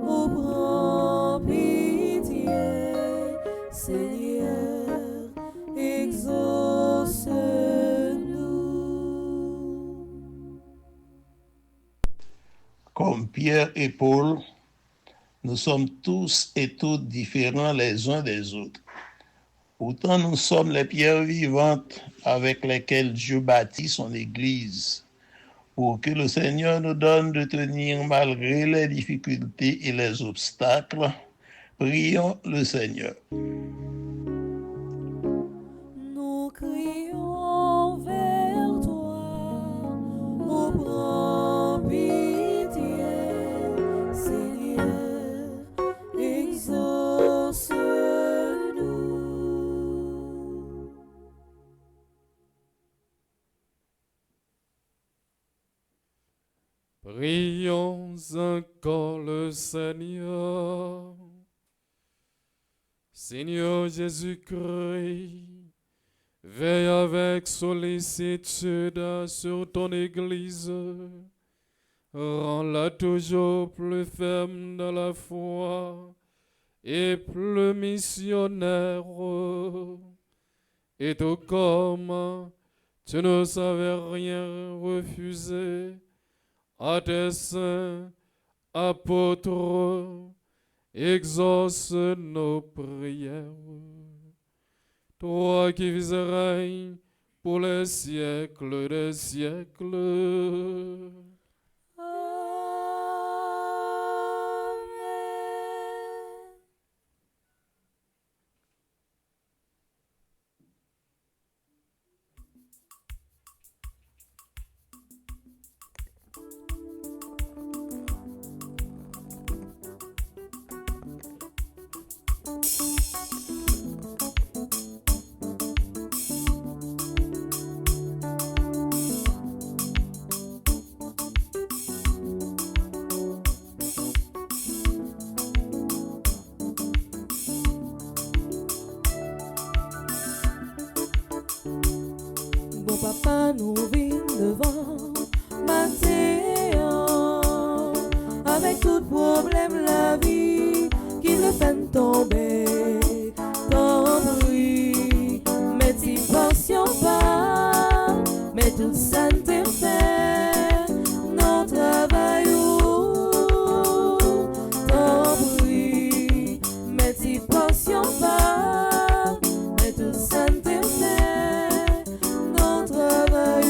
ô prends pitié, Seigneur, exauce-nous. Comme Pierre et Paul, nous sommes tous et toutes différents les uns des autres. Pourtant, nous sommes les pierres vivantes avec lesquelles Dieu bâtit son Église, pour que le Seigneur nous donne de tenir malgré les difficultés et les obstacles. Prions le Seigneur. Nous crions vers toi, ô prends pitié, Seigneur, exauce-nous. Prions encore le Seigneur. Seigneur Jésus-Christ, veille avec sollicitude sur ton Église. Rends-la toujours plus ferme dans la foi et plus missionnaire. Et tout comme tu ne savais rien refuser à tes saints apôtres, exauce nos prières. Toi qui vis et règnes pour les siècles des siècles. Amen. Bon papa nous vient devant matin avec tout problème la vie qui le fait tomber. T'en prie, mais t'y pensions pas, mais tout ça ne te fait non travail. T'en prie, mais t'y pensions pas, mais tout ça ne te fait non travail.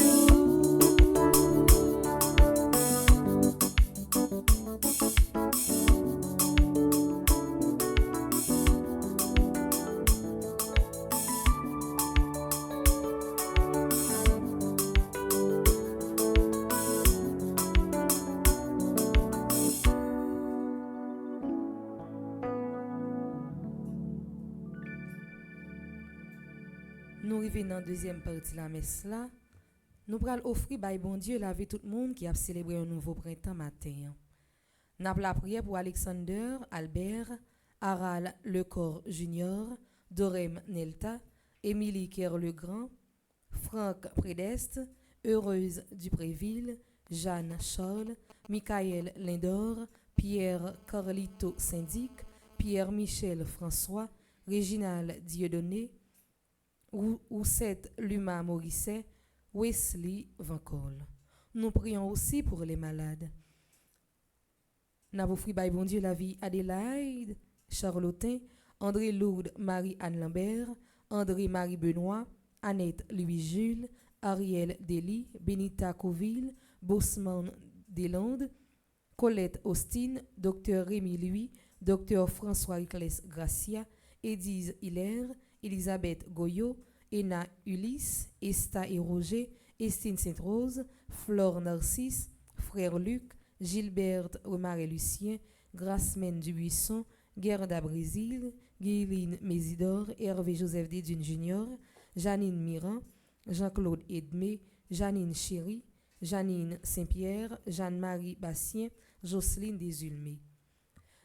Nous arrivons dans la deuxième partie de la messe là. Nous allons offrir by bon Dieu la vie tout le monde qui a célébré un nouveau printemps matin. Nous avons la prière pour Alexander, Albert, Aral Lecor Junior, Dorem Nelta, Émilie Kerr-Legrand, Franck Prédeste, Heureuse Dupréville, Jeanne Charles, Michael Lindor, Pierre Carlito Syndic, Pierre-Michel François, Réginal Dieudonné, Oussette Luma Morisset, Wesley Vancol. Nous prions aussi pour les malades. Nous avons offert by bon Dieu la vie Adélaïde, Charlotin, André Lourdes, Marie-Anne Lambert, André Marie Benoît, Annette Louis Jules, Ariel Dely, Benita Coville, Bosman Deslandes, Colette Austin, Dr Rémi Louis, Dr François Ricles Gracia, Édise Hilaire, Elisabeth Goyot, Ena Ulysse, Esta et Roger, Estine Sainte-Rose, Flore Narcisse, Frère Luc, Gilbert Romaret Lucien, Grasmen Dubuisson, Gerda Brésil, Guiline Mésidor, Hervé Joseph Dédune Junior, Janine Miran, Jean-Claude Edmé, Janine Chéry, Janine Saint-Pierre, Jeanne-Marie Bastien, Jocelyne Desulmé.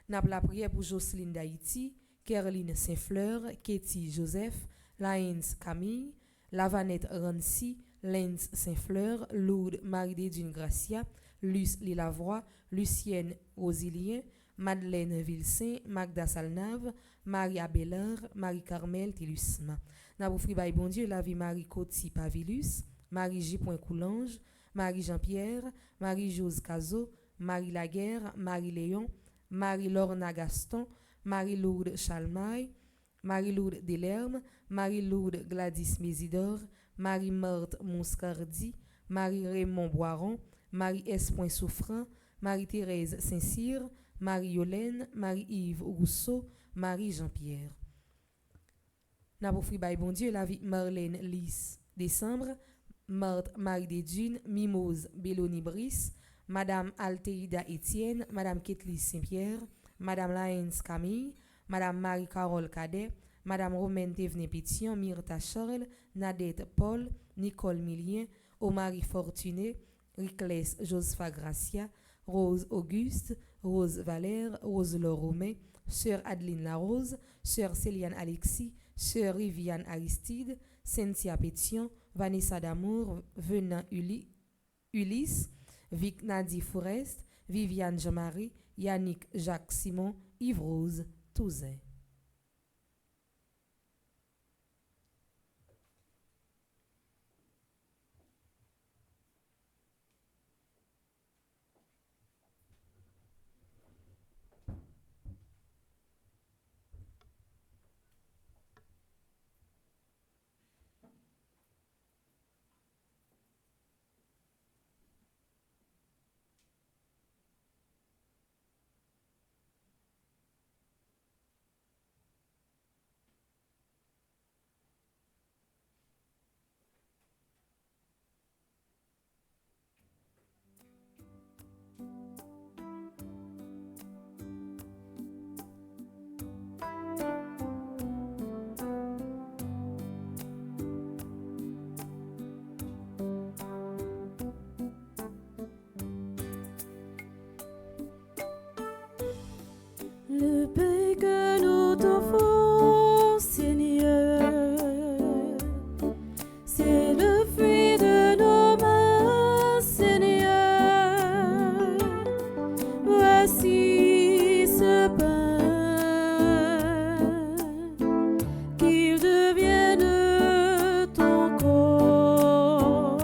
N'a la prière pour Jocelyne d'Haïti, Kerline Saint-Fleur, Katie Joseph, Laïns Camille, Lavanette Rancy, Lens Saint-Fleur, Lourdes Marie-Dédune Gracia, Luce Lilavoie, Lucienne Rosilien, Madeleine Vilsaint, Magda Salnave, Marie Abelard, Marie-Carmel Tilusma. N'a offri by bon Dieu la vie Marie Coti Pavilus, Marie J. Coulange, Marie Jean-Pierre, Marie Jose Cazot, Marie Laguerre, Marie Léon, Marie Lorna Gaston, Marie Lourdes Chalmaille, Marie Lourdes Delerme, Marie Lourdes Gladys Mésidor, Marie Marthe Monscardi, Marie Raymond Boiron, Marie S. Souffrant, Marie Thérèse Saint-Cyr, Marie Yolaine, Marie Yves Rousseau, Marie Jean-Pierre. N'a pas by bon Dieu la vie Marlène Lys Décembre, Marthe Marie Desdunes, Mimose Béloni Brice, Madame Alteida Étienne, Madame Ketlis Saint-Pierre, Madame Laïns Camille, Madame Marie-Carole Cadet, Madame Romaine Thévenet Pétion, Myrtha Charles, Nadette Paul, Nicole Millien, Omari Fortuné, Riclès Josepha Gracia, Rose Auguste, Rose Valère, Rose Laure Romain, Sœur Adeline Larose, Sœur Céliane Alexis, Sœur Riviane Aristide, Cynthia Pétion, Vanessa Damour, Venant Ulysse, Vic Nadi Forest, Viviane Jean-Marie, Yannick Jacques Simon, Yves Rose, Touzin. Le paix que nous t'offrons, Seigneur, c'est le fruit de nos mains, Seigneur. Voici ce pain, qu'il devienne ton corps.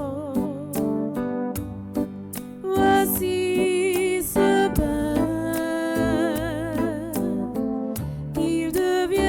Voici ce pain, qu'il devienne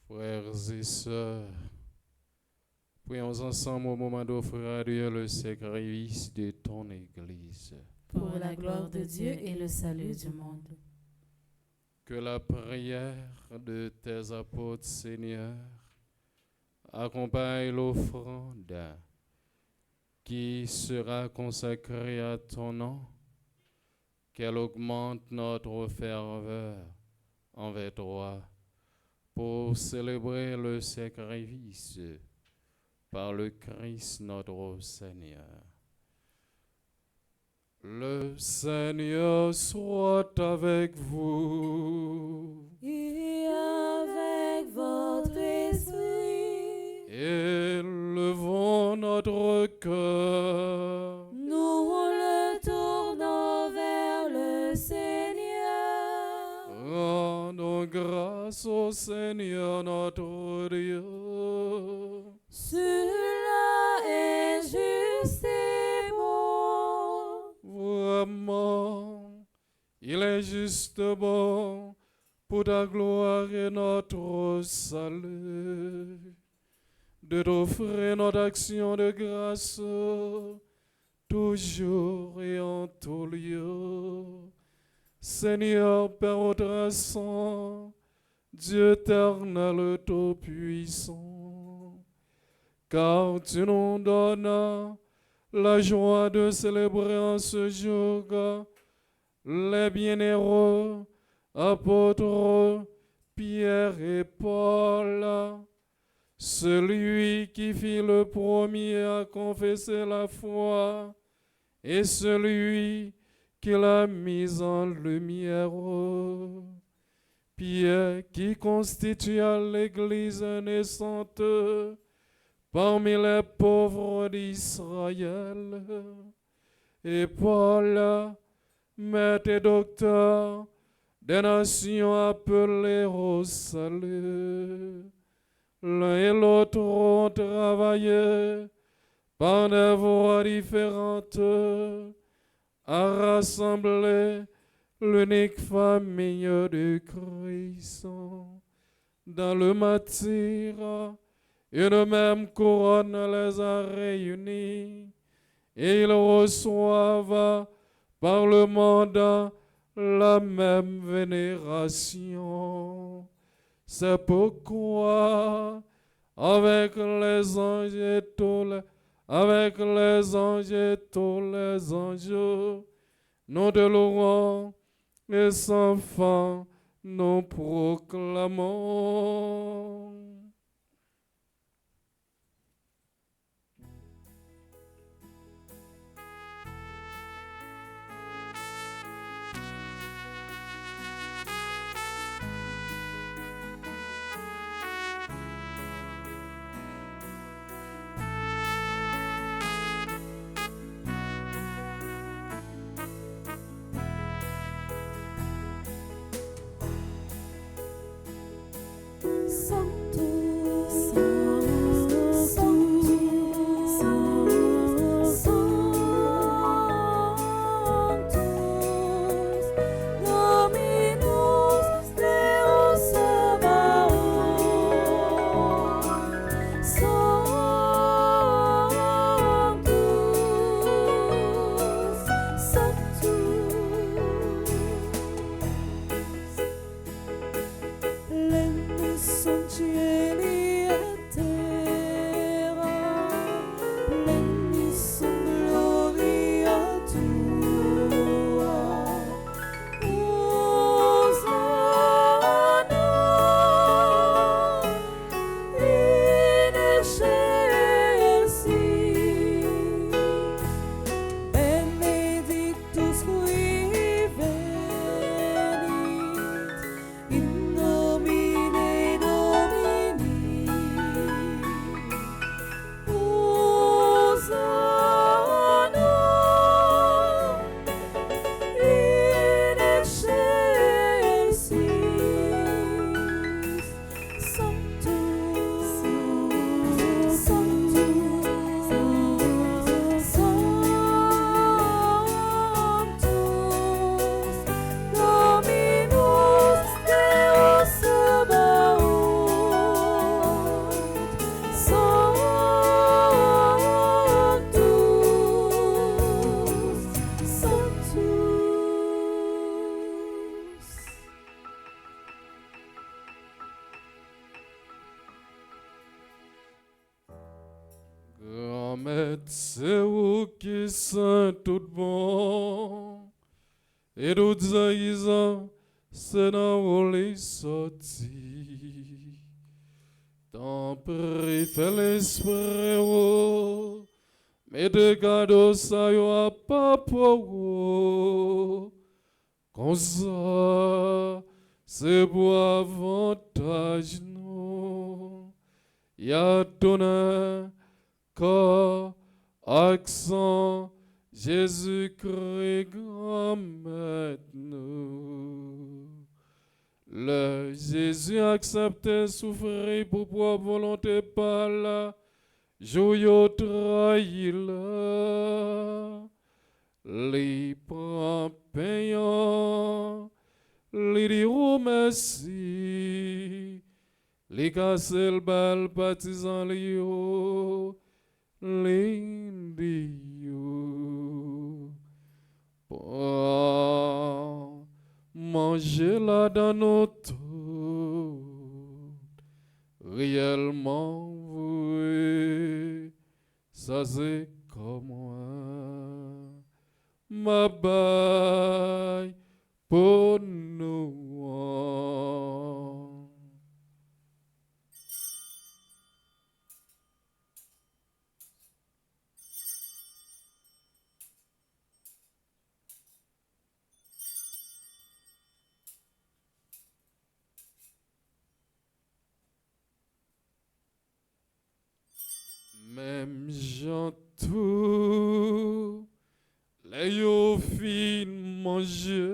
Frères et sœurs, prions ensemble au moment d'offrir à Dieu le sacrifice de ton Église. pour la gloire de Dieu et le salut du monde. Que la prière de tes apôtres, Seigneur, accompagne l'offrande qui sera consacrée à ton nom, qu'elle augmente notre ferveur envers toi pour célébrer le sacrifice par le Christ notre Seigneur. Le Seigneur soit avec vous. Et avec votre esprit, Élevons notre cœur. nous le tournons vers le Seigneur. Rendons grâce au Seigneur notre Dieu. Cela est juste et bon. Vraiment, il est juste bon pour ta gloire et notre salut, de t'offrir notre action de grâce toujours et en tout lieu. Seigneur Père Très-Saint, Dieu éternel tout-puissant, car tu nous donnes la joie de célébrer en ce jour les bienheureux apôtres Pierre et Paul, celui qui fut le premier à confesser la foi et celui qui l'a mis en lumière. Pierre qui constitua l'Église naissante parmi les pauvres d'Israël, et Paul, maître et docteur des nations appelées au salut. L'un et l'autre ont travaillé par des voies différentes à rassembler l'unique famille de Christ. Dans le martyre, une même couronne les a réunis et ils reçoivent par le monde la même vénération. C'est pourquoi avec les anges et tous les anges, nous te louons et sans fin nous proclamons. Santo, Maître, c'est vous qui sont tout bon. Et d'autres haïsants, c'est dans vous les sortis. Tant pis, fais l'esprit, oh. Mais de cadeaux, ça y a pas pour vous. Comme ça, c'est pour avantage, non. Y a ton corps, accent, Jésus-Christ, grand maître nous. Le Jésus acceptait souffrir pour propre volonté par là, joyeux trahi là. Les prend payant, les dire merci, les casser le bal partisan les dieux. Pour manger là dans notre réellement voué, ça c'est comme moi. Ma baille pour nous. Même j'entends les yo fin manger,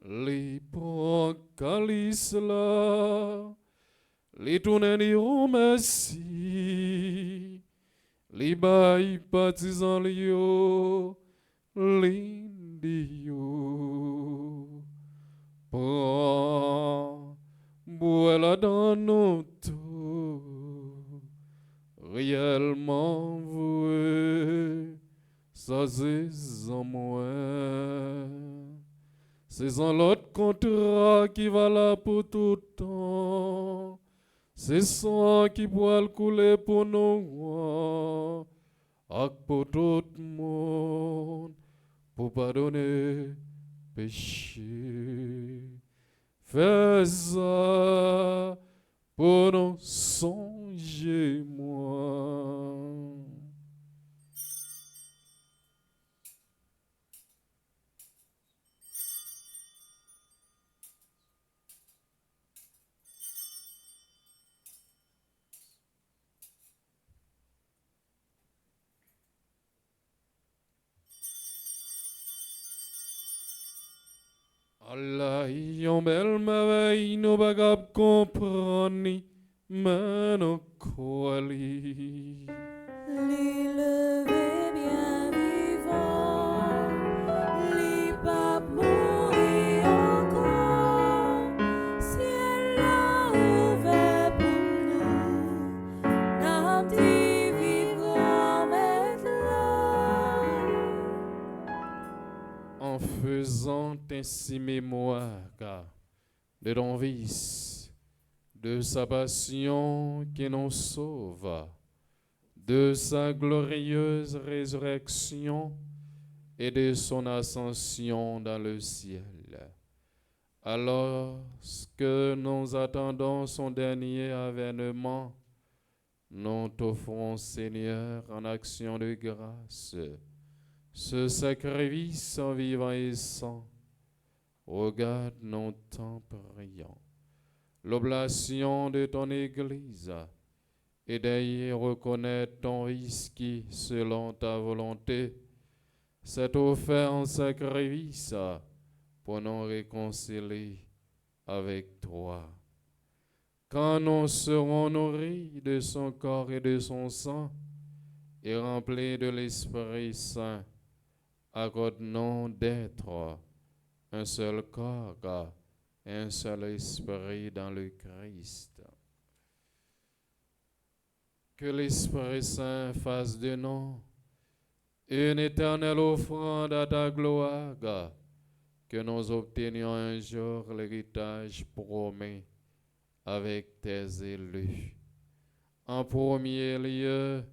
les prend calice là, les tourner les merci, les bails partisans yo, les dieux. Prends, bois là dans nos tours, réellement voué, ça c'est en moi. C'est en l'autre contrat qui va là pour tout temps. C'est sang qui pourra le couler pour nous, et pour tout le monde, pour pardonner péché. Fais ça pour nous songer moi. Allah, yon belle merveille, nous bagab comprendre, mais nous croyons. L'élevé bien vivant, les papes mourir encore, ciel a ouvert pour nous, n'a dit vivre maintenant. En faisant ainsi mémoire de ton vice, de sa passion qui nous sauva, de sa glorieuse résurrection et de son ascension dans le ciel. Alors que nous attendons son dernier avènement, nous t'offrons, Seigneur, en action de grâce, ce sacrifice en vivant et saint. Regarde, nous t'en prions, l'oblation de ton Église, et d'ailleurs reconnaître ton risque selon ta volonté, cet offert en sacrifice pour nous réconcilier avec toi. Quand nous serons nourris de son corps et de son sang, et remplis de l'Esprit Saint, accorde-nous d'être un seul corps et un seul esprit dans le Christ. Que l'Esprit Saint fasse de nous une éternelle offrande à ta gloire, que nous obtenions un jour l'héritage promis avec tes élus. En premier lieu,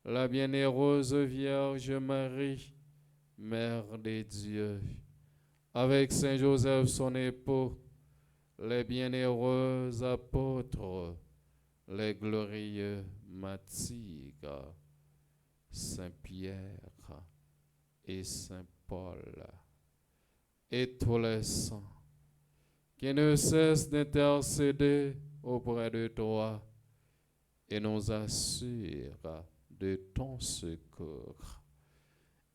la bienheureuse Vierge Marie, Mère des dieux, avec Saint Joseph son époux, les bienheureux apôtres, les glorieux martyrs, Saint Pierre et Saint Paul, et tous les saints qui ne cessent d'intercéder auprès de toi et nous assurent de ton secours.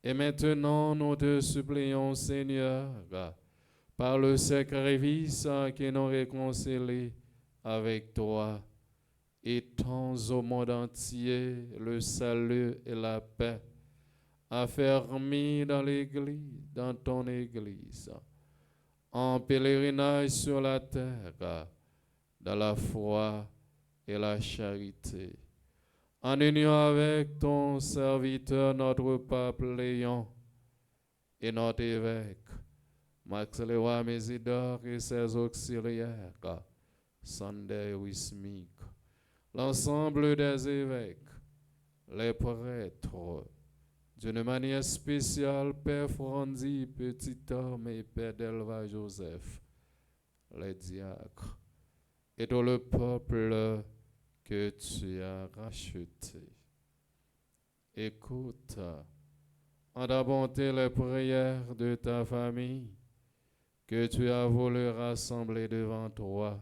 Et maintenant, nous te supplions, Seigneur, par le sacrifice qui nous réconcilie avec toi, étends au monde entier le salut et la paix, affermis dans l'Église, dans ton Église, en pèlerinage sur la terre, dans la foi et la charité, en union avec ton serviteur, notre pape Léon, et notre évêque, Max Léroy Mésidor et ses auxiliaires, Sander Wismik, l'ensemble des évêques, les prêtres, d'une manière spéciale, Père Franzi, petit homme et Père Delva Joseph, les diacres, et tout le peuple que tu as racheté. Écoute en ta bonté les prières de ta famille que tu as voulu rassembler devant toi.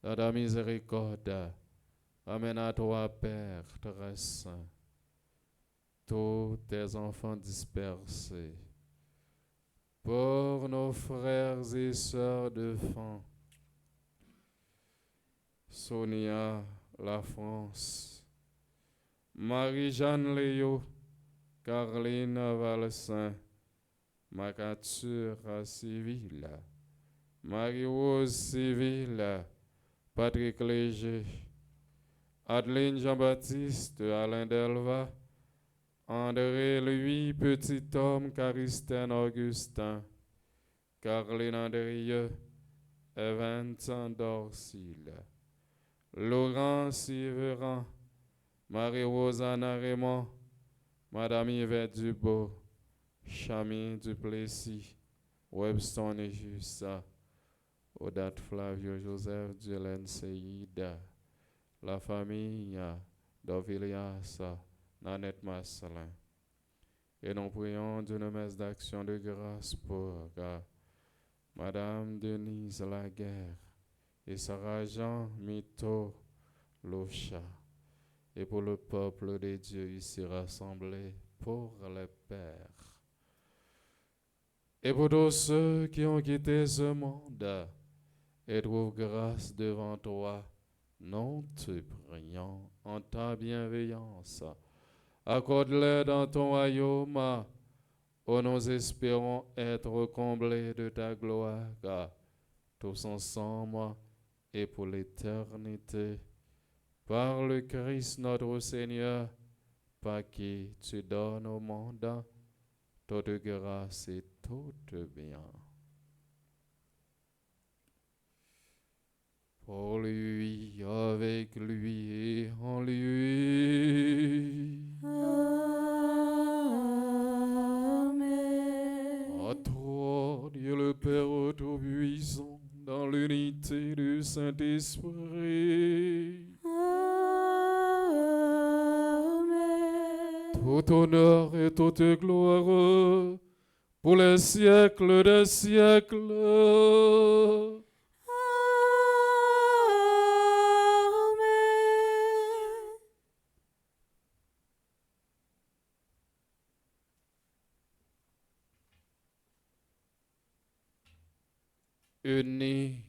Dans ta miséricorde, amène à toi, Père très saint, tous tes enfants dispersés. Pour nos frères et sœurs de fin, Sonia, la France, Marie-Jeanne Léo, Caroline Valsin, Macature Civile, Marie-Rose Civile, Patrick Léger, Adeline Jean-Baptiste, Alain Delva, André Louis Petit Homme, Caristène Augustin, Caroline Andrieux, Vincent Dorsil, Laurent Siveran, Marie-Rosanna Raymond, Madame Yvette Dubois, Chami Duplessis, Webston et Jussa, Odette Flavio Joseph Dylan Seida, la famille d'Ovilias, Nanette Masselin. Et nous prions d'une messe d'action de grâce pour Madame Denise Laguerre et Sarah Jean Mito Locha, et pour le peuple de Dieu ici rassemblé, pour les pères, et pour tous ceux qui ont quitté ce monde et trouvent grâce devant toi, nous te prions en ta bienveillance. Accorde-les dans ton royaume, où nous espérons être comblés de ta gloire, tous ensemble et pour l'éternité. Par le Christ notre Seigneur, par qui tu donnes au monde toute grâce et tout bien. Pour lui, avec lui et en lui. Amen. À toi, Dieu le Père Tout-Puissant, dans l'unité du Saint-Esprit. Amen. Tout honneur et toute gloire pour les siècles des siècles. Amen. Unis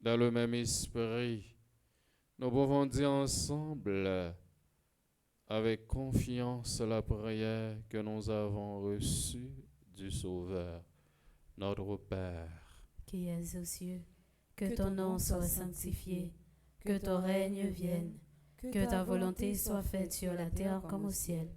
dans le même esprit, nous pouvons dire ensemble, avec confiance, la prière que nous avons reçue du Sauveur, notre Père. Qui es aux cieux, que ton nom soit sanctifié, que ton règne vienne, que ta volonté soit faite sur la terre comme au ciel.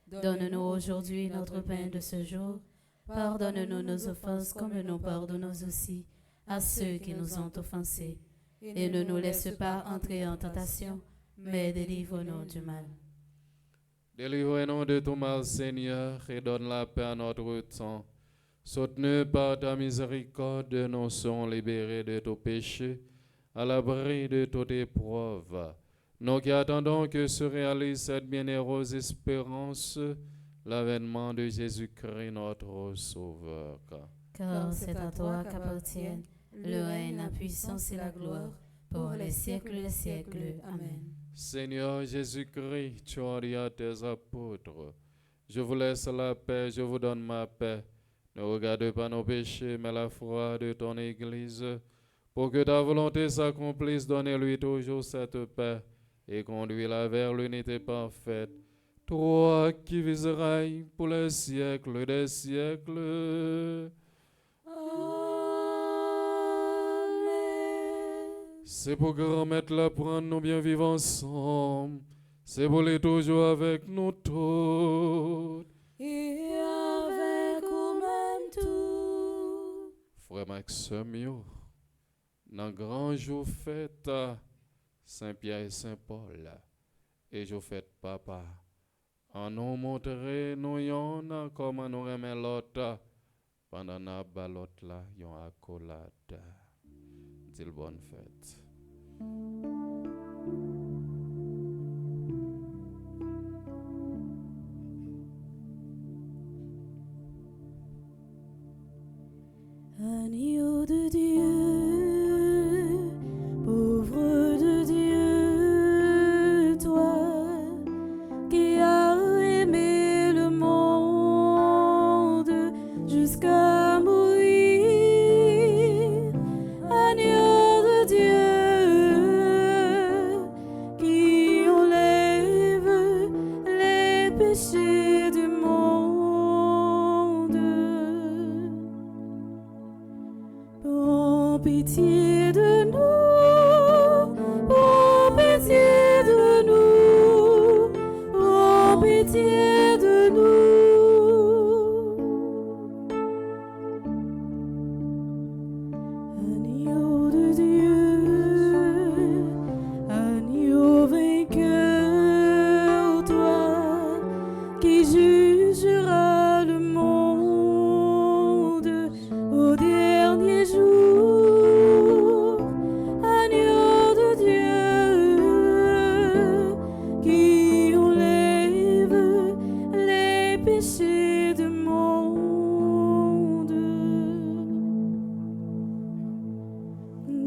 Donne-nous aujourd'hui notre pain de ce jour. Pardonne-nous nos offenses comme nous pardonnons aussi à ceux qui nous ont offensés. Et ne nous laisse pas entrer en tentation, mais délivre-nous du mal. Délivre-nous de tout mal, Seigneur, et donne la paix à notre temps. Soutenus par ta miséricorde, nous sommes libérés de tout péché, à l'abri de toute épreuve. Nous qui attendons que se réalise cette bienheureuse espérance, l'avènement de Jésus-Christ, notre Sauveur. Car c'est à toi qu'appartiennent le règne, la puissance et la gloire, pour les siècles des siècles. Amen. Seigneur Jésus-Christ, tu as dit à tes apôtres, je vous laisse la paix, je vous donne ma paix. Ne regarde pas nos péchés, mais la foi de ton Église, pour que ta volonté s'accomplisse, donne-lui toujours cette paix et conduis-la vers l'unité parfaite. Toi qui vis et règnes pour les siècles des siècles. C'est pour grand-mettre la prendre, nous bien vivre ensemble. C'est pour les toujours avec nous tous. Et avec nous-mêmes tout. Frère Maxime, dans grand jour fête Saint-Pierre et Saint-Paul, et jour fête papa, en nous montrer nous yon comment nous remet l'autre, pendant na l'autre là, yon accolade. Dis bonne fête. Agneau de Dieu, pauvre de Dieu, toi qui as aimé le monde jusqu'à mourir, agneau de Dieu qui enlève les péchés du monde. Prends pitié de nous, prends pitié de nous, prends pitié de nous. Agneau de Dieu, agneau vainqueur, toi qui jugeras le monde au dernier jour, agneau de Dieu qui enlève les péchés du monde.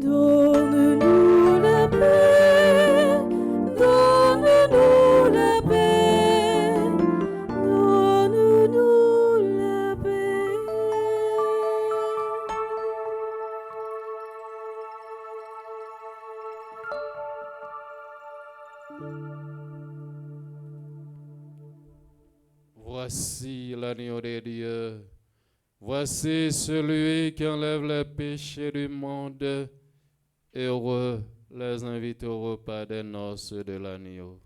Donne-nous la paix, donne-nous la paix, donne-nous la paix. Voici l'agneau de Dieu. Voici celui qui enlève les péchés du monde. Heureux les invités au repas des noces de l'agneau.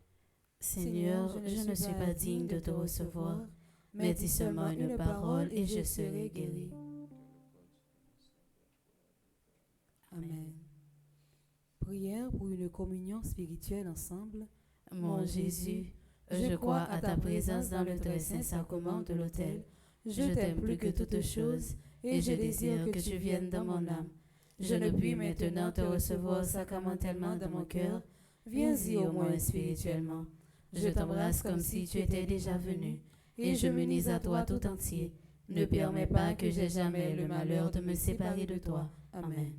Seigneur, je ne suis pas digne de te recevoir, mais dis seulement une parole et je serai guéri. Amen. Prière pour une communion spirituelle ensemble. Mon Jésus, je crois à ta présence dans le très saint sacrement de l'autel. Je t'aime plus que toute chose et je désire que tu viennes dans mon âme. Je ne puis maintenant te recevoir sacramentellement dans mon cœur. Viens-y au moins spirituellement. Je t'embrasse comme si tu étais déjà venu et je m'unis à toi tout entier. Ne permets pas que j'aie jamais le malheur de me séparer de toi. Amen.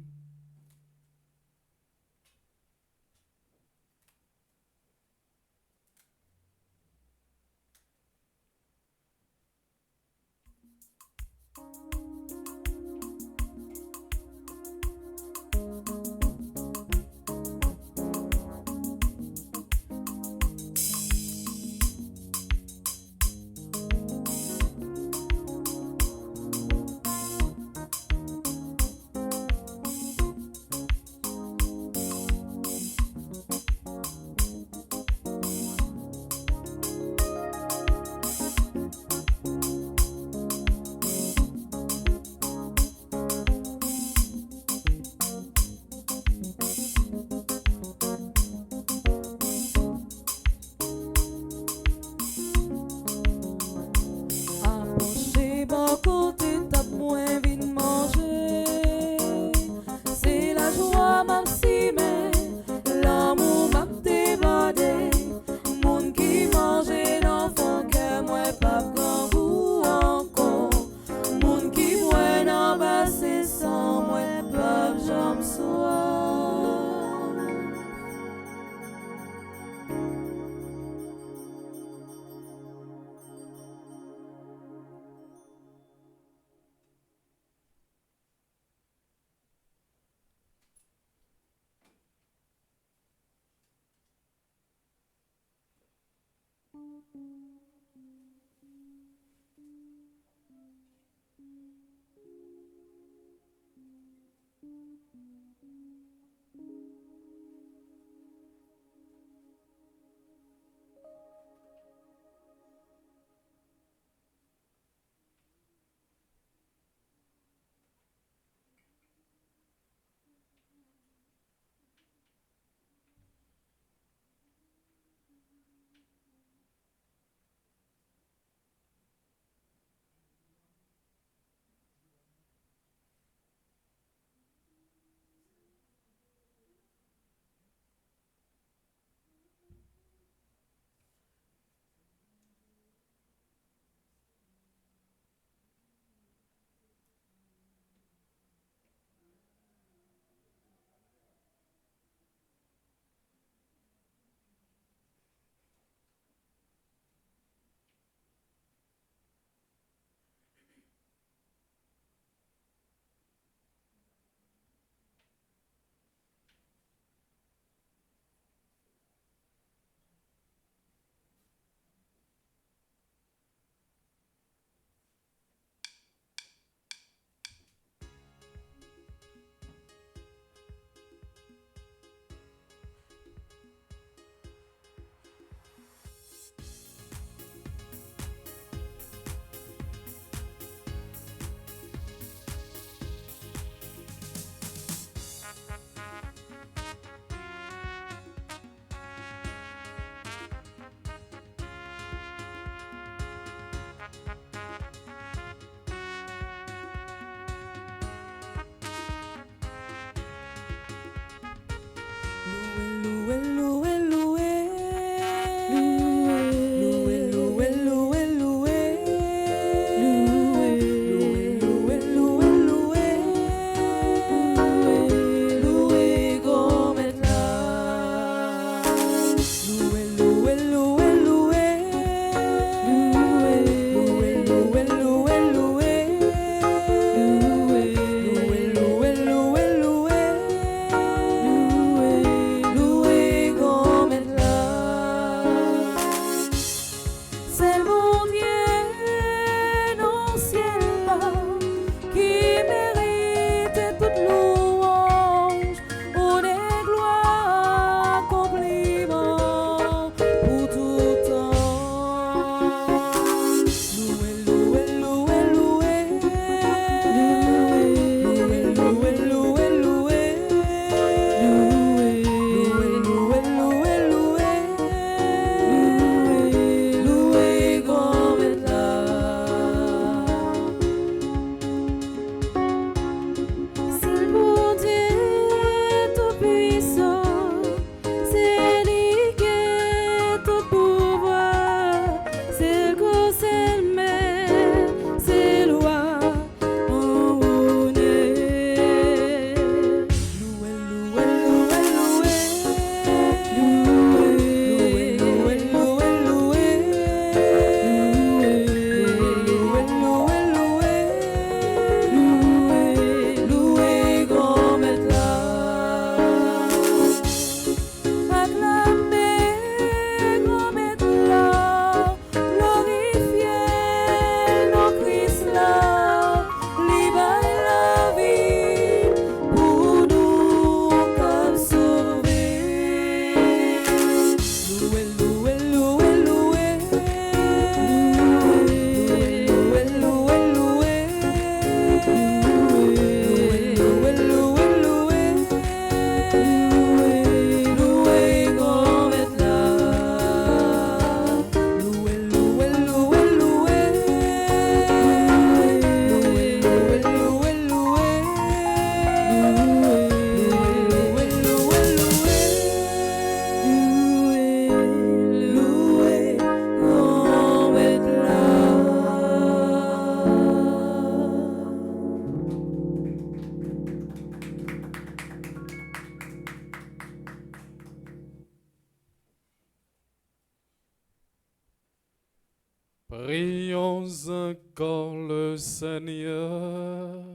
Prions encore le Seigneur.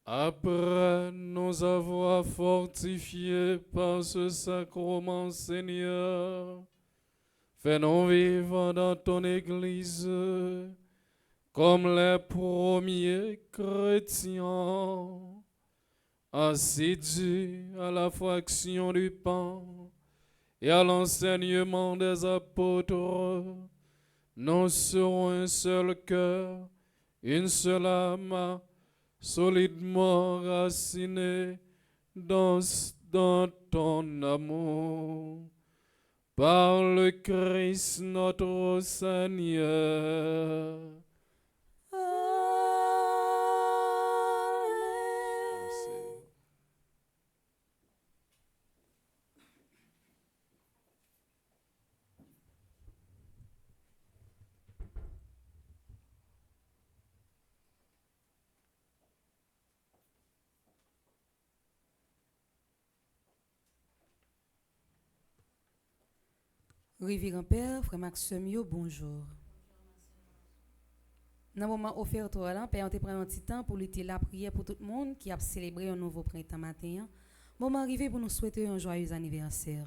Après nous avoir fortifiés par ce sacrement, Seigneur, Fais-nous vivre dans ton Église comme les premiers chrétiens, assidus à la fraction du pain et à l'enseignement des apôtres. Nous serons un seul cœur, une seule âme, solidement racinée dans ton amour. Par le Christ notre Seigneur. Révérend Père, Frère Maxime, bonjour. Dans le moment offert, Père, on te prend un petit temps pour lutter la prière pour tout le monde qui a célébré un nouveau printemps matin. Moment arrivé pour nous souhaiter un joyeux anniversaire.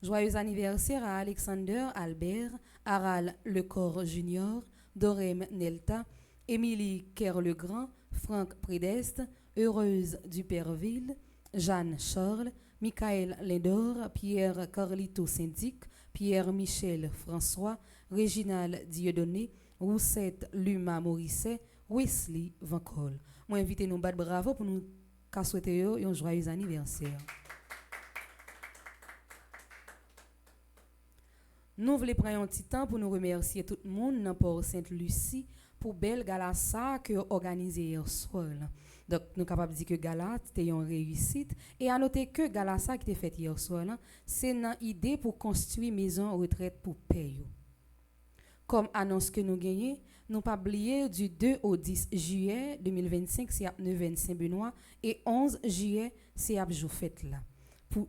Joyeux anniversaire à Alexander Albert, Aral Lecor Junior, Dorem Nelta, Émilie Kerr-Legrand, Franck Prédeste, Heureuse Duperville, Jeanne Charles, Michael Lindor, Pierre Carlito Syndic, Pierre-Michel François, Réginal Dieudonné, Roussette Luma Morisset, Wesley Vancol. Moi, invitez nous battre bravo pour nous souhaiter un joyeux anniversaire. Nous voulons prendre un petit temps pour nous remercier tout le monde dans Port Sainte-Lucie pour belle gala ça que organisé hier soir. Donc nous sommes capables de dire que gala était une réussite et à noter que gala ça qui était fait hier soir c'est une idée pour construire maison retraite pour payer. Comme annonce que nous gagnons, nous pas oublier du 2 au 10 juillet 2025 c'est à 9 Saint-Benoît et 11 juillet c'est à jour fête là. Pour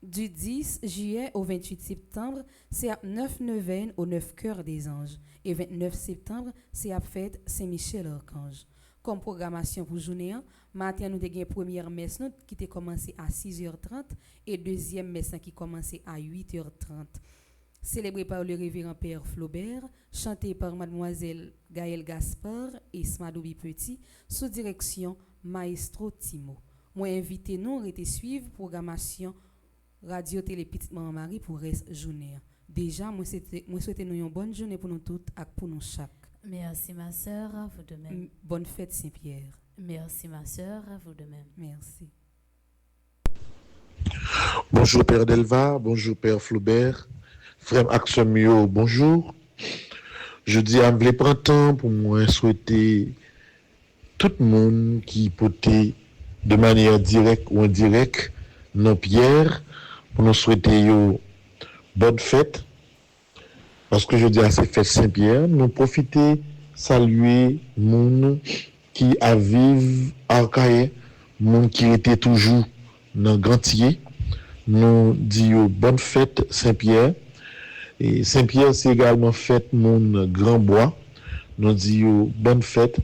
du 10 juillet au 28 septembre, c'est à 9 neuvaines au 9 cœurs des anges. Et 29 septembre, c'est à fête Saint-Michel-Archange. Comme programmation pour journée, matin, nous avons une première messe qui a commencé à 6h30 et deuxième messe qui a commencé à 8h30. Célébré par le révérend Père Flaubert, chanté par mademoiselle Gaëlle Gaspard et Smadoubi Petit, sous direction Maestro Timo. Moi, invitez-nous à suivre programmation Radio Télé Petite Maman Marie pour reste journée. Déjà, moi souhaite nous une bonne journée pour nous toutes et pour nous chaque. Merci ma sœur, à vous de même. Bonne fête Saint-Pierre. Merci ma sœur, à vous de même. Merci. Bonjour Père Delva, bonjour Père Flaubert, Frère Axomio, bonjour. Je dis à me printemps pour moi souhaiter tout le monde qui potait de manière directe ou indirecte nos pierres pour nous souhaiter une bonne fête. Parce que je dis à ces fêtes Saint-Pierre, nous profiter, saluer monde qui a vivre à Caille, monde qui était toujours dans Gantier. Nous disons bonne fête Saint-Pierre. Et Saint-Pierre, c'est également fête mon Grand Bois. Nous disons bonne fête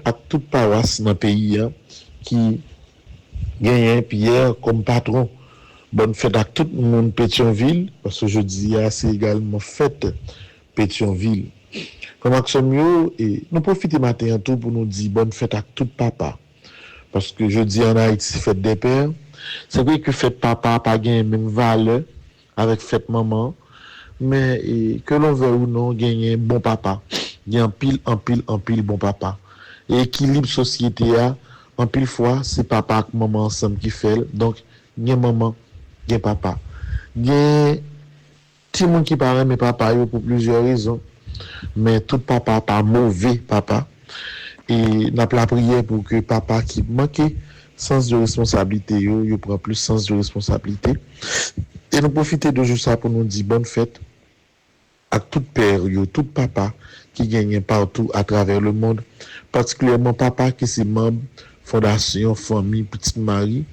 à toute paroisse dans le pays qui gagne Pierre comme patron. Bonne fête à tout le monde Pétionville, parce que je dis c'est également fête Pétionville. Comme Axomio, et nous profitons matin tout pour nous dire bonne fête à tout papa. Parce que je dis en Haïti, fête des pères. C'est vrai que fête papa pas gagne même valeur avec fête maman, mais que l'on veut ou non, gagne bon papa. Il y a en pile bon papa. Et équilibre société en pile fois, c'est papa et maman ensemble qui fait. Donc, il y a maman, il y a papa. Il y a tout le monde qui parle mais papa pour plusieurs raisons. Mais tout papa pas mauvais papa. Et n'a pas la prière pour que papa qui manque sens de responsabilité, il prend plus sens de responsabilité. Et nous profiter de juste ça pour nous dire bonne fête à tout père, tout papa qui gagne partout à travers le monde, particulièrement papa qui c'est membre Fondation Famille Petite Marie.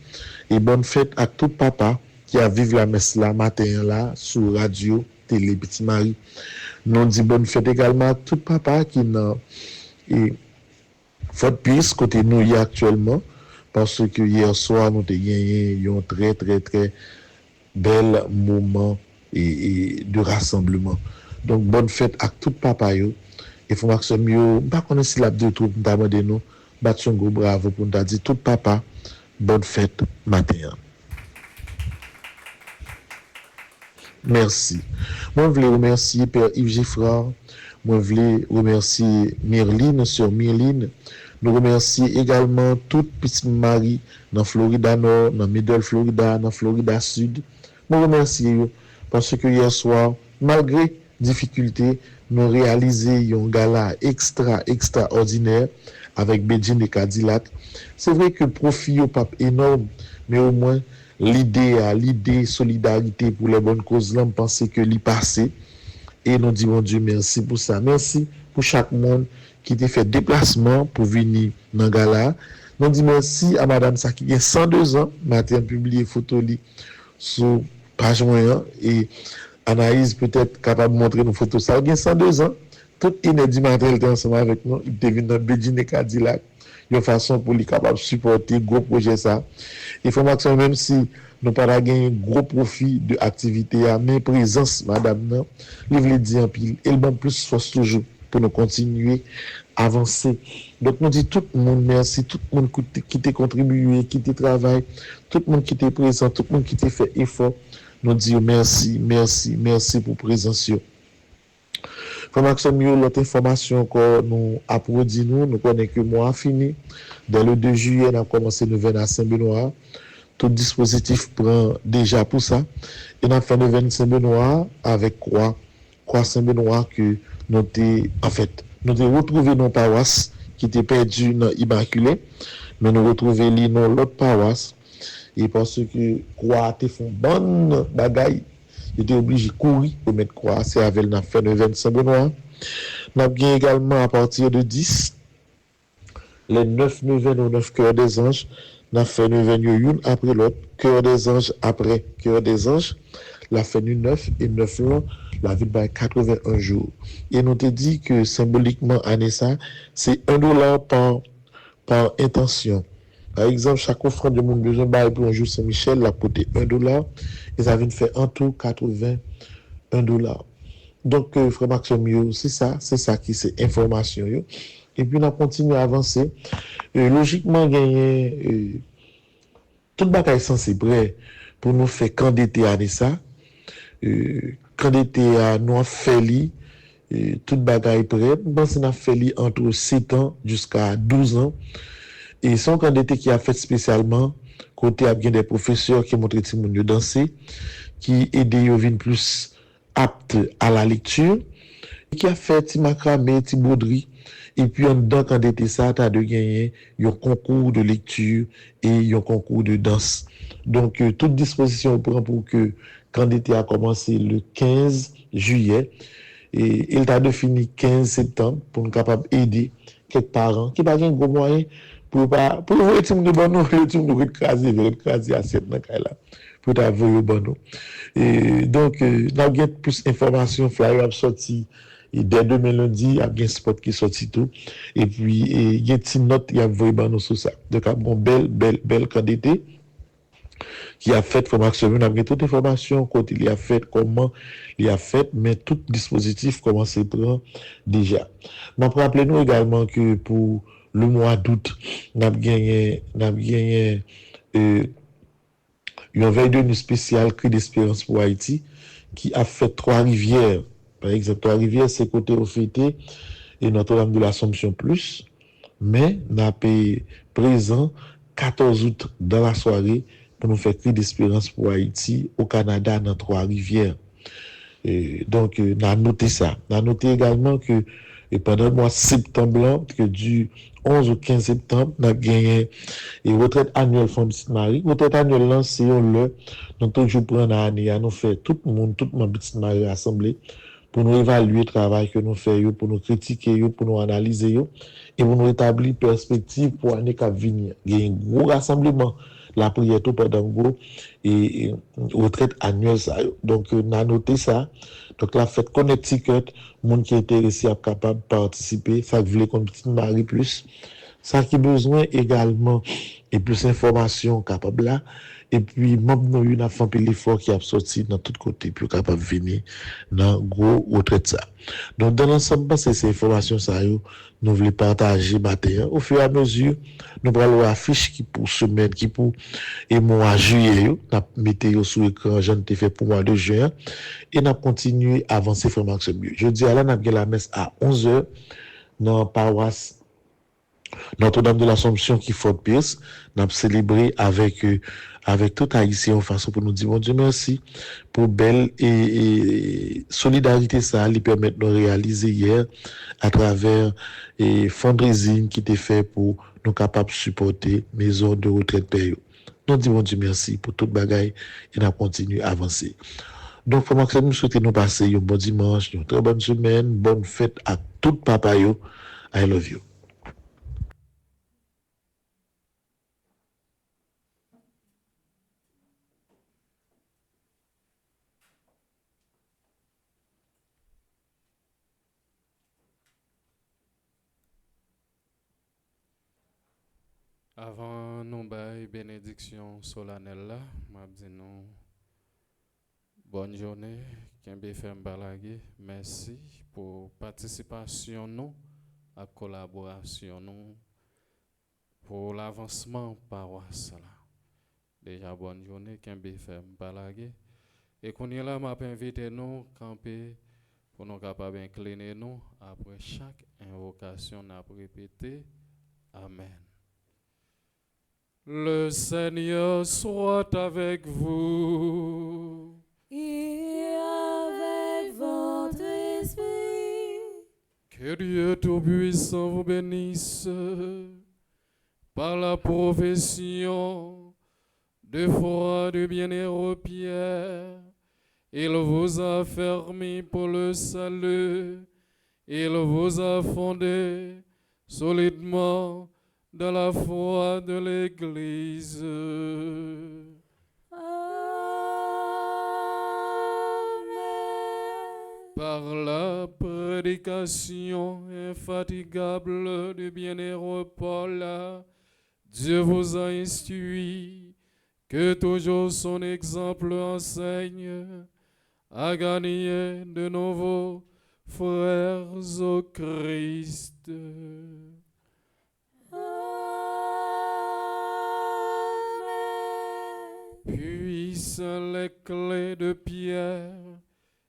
Et bonne fête à tout papa qui a vécu la messe là matin là sur Radio Télé Petite Marie. Nous dit bonne fête également à tout papa qui n'a et Fort Pierce côté nous y actuellement parce que hier soir nous avons gagné un très bel moment et de rassemblement. Donc, bonne fête à tout papa yo. Et faut Maxime yo, pas connaître si la deux tout nous demander nous, battre un gros bravo pour nous dire tout papa, bonne fête matin. Merci. Moi, je voulais remercier Père Yves Giffrard. Moi, je voulais remercier Myrline, sœur Myrline. Nous remercions également toute petite Marie dans Florida Nord, dans Middle Florida, dans Florida Sud. Nous remercions parce que hier soir, malgré difficultés, nous réalisons un gala extraordinaire avec Beijing et Cadillac. C'est vrai que le profit n'est pas énorme, mais au moins l'idée solidarité pour les bonnes causes, là, on pense que l'y passé. Et nous disons Dieu merci pour ça. Merci pour chaque monde qui a fait déplacement pour venir dans le gala. Nous disons merci à Madame Saki qui a 102 ans. Matin publié photo sur page moyen et Anaïs peut-être capable de montrer nos photos. Ça a 102 ans. Tout inédit matin, elle était ensemble avec nous. Il était venu dans Beijing et Cadillac. De façon pour lui capable de supporter gros projet ça. Il faut maximum même si nous pas gagner un gros profit de activité à mais présence madame non, il veut dire en pile et le bon plus force toujours pour nous continuer avancer. Donc nous dit tout le monde merci, tout le monde qui t'a contribué, qui t'a travaillé, tout le monde qui était présent, tout le monde qui t'a fait effort. Nous dit merci pour présence. Comme l'autre information que nous applaudissons, nous connaissons que le mois fini. Dès le 2 juillet, nous avons commencé le 20 à Saint-Benoît. Tout dispositif prend déjà pour ça. Et nous avons fait le 20 Saint-Benoît avec Croix Saint-Benoît que nous avons retrouvé nos paroisses qui étaient perdues dans l'Immaculée. Mais nous retrouvons dans l'autre paroisse. Et parce que Croix a fait une bonne bagaille. Il était obligé de courir pour mettre croix. C'est avec la fin de 20 Saint-Benoît. Nous avons également à partir de 10, les 9 neuvaines ou 9 cœurs des anges. Nous avons fait neuvaine une après l'autre. Cœur des anges après cœur des anges. La fin du 9 et 9 longs, la vie de 81 jours. Et nous te dit que symboliquement, année ça, c'est $1 par intention. Par exemple, chaque offrande de mon besoin pour un jour Saint-Michel, la coûté $1. Et ça vient de faire en tout $81. Donc, frère Maxime, c'est ça qui c'est information. Et puis, on a continué à avancer. Logiquement, gagner tout le bagage censé prêt pour nous faire candidater à ça. Candidater à nous faire tout le bagage prêt. Nous pensons qu'on a fait entre 7 ans jusqu'à 12 ans. Et son candidat qui a fait spécialement, côté a bien des professeurs qui montrent que les danser, qui aident à venir plus apte à la lecture, qui a fait petit macramé, petit bauderie, et puis en dedans candidat ça, tu as de gagner un concours de lecture et un concours de danse. Donc, toute disposition prend pour que candidat a commencé le 15 juillet, et il t'a défini 15 septembre pour nous capable d'aider quelques parents qui n'ont pas un gros moyen pour voir le team de Bono, le team de écraser à cette là pour t'avoir au Bono. Et donc, nous avons plus d'informations, flyer a sorti, et dès demain lundi, il y a bien spot qui sorti tout. Et puis, il y a une petite note qui a envoyé Bono sur ça. Donc, il y a une belle candidature qui a fait formation. On a bien toute information, quand il a fait, comment il a fait, mais tout dispositif commence à prendre déjà. Mais rappelez-nous également que pour le mois d'août, nous avons gagné une veille de nuit spéciale Cri d'Espérance pour Haïti qui a fait Trois-Rivières. Par exemple, Trois-Rivières, c'est côté au fêté et Notre-Dame de l'Assomption plus. Mais nous avons présent 14 août dans la soirée pour nous faire Cri d'Espérance pour Haïti au Canada dans Trois-Rivières. Donc, nous avons noté ça. Nous avons noté également que pendant le mois de septembre, que du 11 au 15 septembre, nous avons gagné une retraite annuelle Femme Petite Marie. Retraite annuelle, là, c'est le, nous toujours prendre l'année, nous faire tout le monde Petite Marie rassemblé pour nous évaluer le travail que nous faisons, pour nous critiquer, pour nous analyser, et pour nous établir perspective pour l'année qui venir. Il y a un gros rassemblement, la prière tout pendant gros, et retraite annuelle, ça. Donc, on a noté ça. Donc, la fête Connecticut, monde qui est intéressé à capable de participer, ça voulait comme Petite Marie plus. Ça qui besoin également et plus d'informations capable là. Et puis, membre nous une fait un l'effort qui a sorti dans tous côtés pour capable venir dans gros retraite ça. Donc, dans l'ensemble, c'est ces informations ça nous voulons partager matin. Au fur et à mesure, nous allons affiche qui pour semaine, qui pour et mois juillet, nous mettons sur l'écran, j'en ai fait pour mois de juin, et nous continuons à avancer vraiment que mieux. Je dis à là, nous avons la messe à 11h dans la paroisse Notre-Dame de l'Assomption qui Fort Pierce. Nous avons célébré avec tout haïtien en façon pour nous dire, mon Dieu, merci pour belle et solidarité ça, lui permettre de réaliser hier à travers et fundraising qui était fait pour nous capables de supporter maison de retraite période. Nous disons, mon Dieu, merci pour toute bagaille et nous continuons à avancer. Donc, pour moi, nous souhaitons nous passer un bon dimanche, une très bonne semaine, bonne fête à tout papa yo. I love you. Avant nous bailler bénédiction solennelle là, m'a dit nous bonne journée, Kembe FM Balagé. Merci pour participation nous, à collaboration nous pour l'avancement paroisse là. Déjà bonne journée, Kembe FM Balagé. Et qu'on est là, m'a invité nous camper pour nous capables incliner nous après chaque invocation n'a répété Amen. Le Seigneur soit avec vous. Et avec votre esprit. Que Dieu Tout-Puissant vous bénisse par la profession de foi du bienheureux Pierre. Il vous a fermé pour le salut. Il vous a fondé solidement dans la foi de l'Église. Amen. Par la prédication infatigable du bienheureux Paul, Dieu vous a instruit que toujours son exemple enseigne à gagner de nouveaux frères au Christ. Puissent les clés de Pierre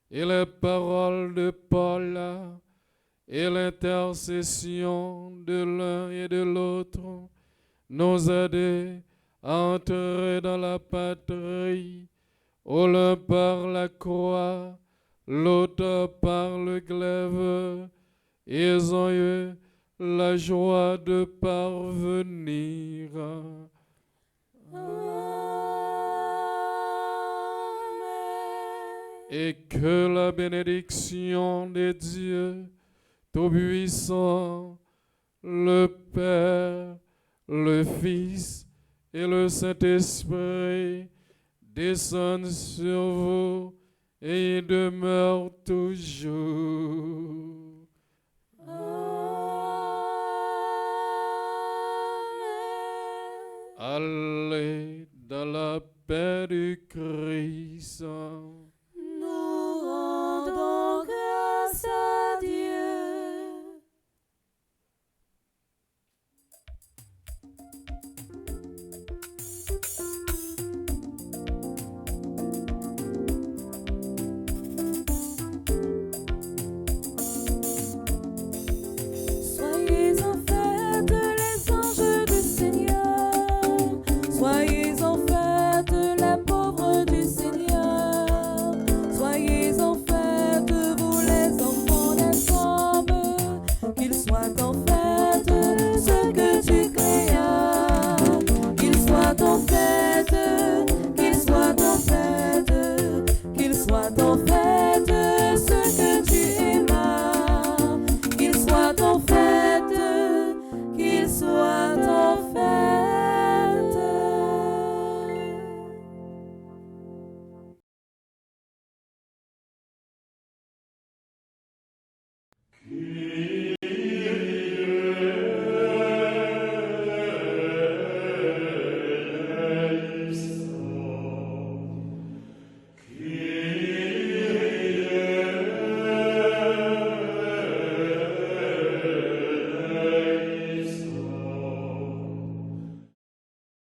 et les paroles de Paul et l'intercession de l'un et de l'autre nous aider à entrer dans la patrie, où l'un par la croix, l'autre par le glaive. Ils ont eu la joie de parvenir. Et que la bénédiction de Dieu Tout-Puissant, le Père, le Fils et le Saint-Esprit descendent sur vous et demeurent toujours. Allez dans la paix du Christ.